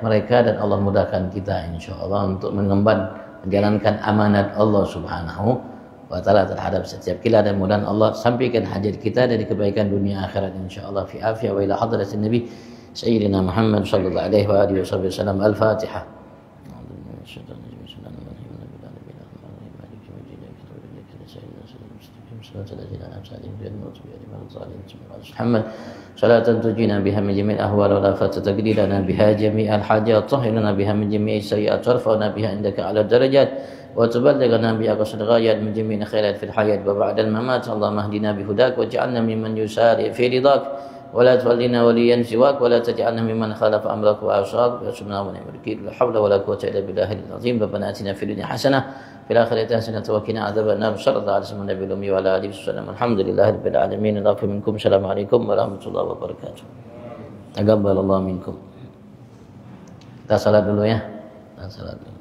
mereka dan Allah mudahkan kita insyaallah untuk menjalankan amanat Allah Subhanahu wa ta'ala terhadap setiap kita, dan mudah-mudahan Allah sampaikan hajat kita dari kebaikan dunia akhirat insyaallah fi afiyah wa ila hadratin nabi sayyidina Muhammad sallallahu alaihi wa alihi wasallam. Al-Fatihah. Muhammad salatan tujina biha min jami'il ahwal wa afat taqdirana biha jami'al hajat tahirna biha min jami'i sayyi'at warfa'na biha indaka 'ala darajat وتبلغنا بأقصى الغايات من جميع الخيرات في الحياة وبعد الممات. اللهم اهدنا بهداك واجعلنا ممن يسارع في رضاك ولا تولنا وليا سواك ولا تجعلنا ممن خالف أمرك وعصاك وحسبنا ونعم الوكيل. لا حول ولا قوة إلا بالله العظيم. ربنا آتنا في الدنيا حسنة في الآخرة حسنة وقنا عذاب النار. صلى الله عليه وسلم النبي الأمي وعلى آله وسلم. الحمد لله رب العالمين. العفو منكم. السلام عليكم ورحمة الله وبركاته. تقبل الله منكم. Kita salat dulu ya. Kita salat dulu.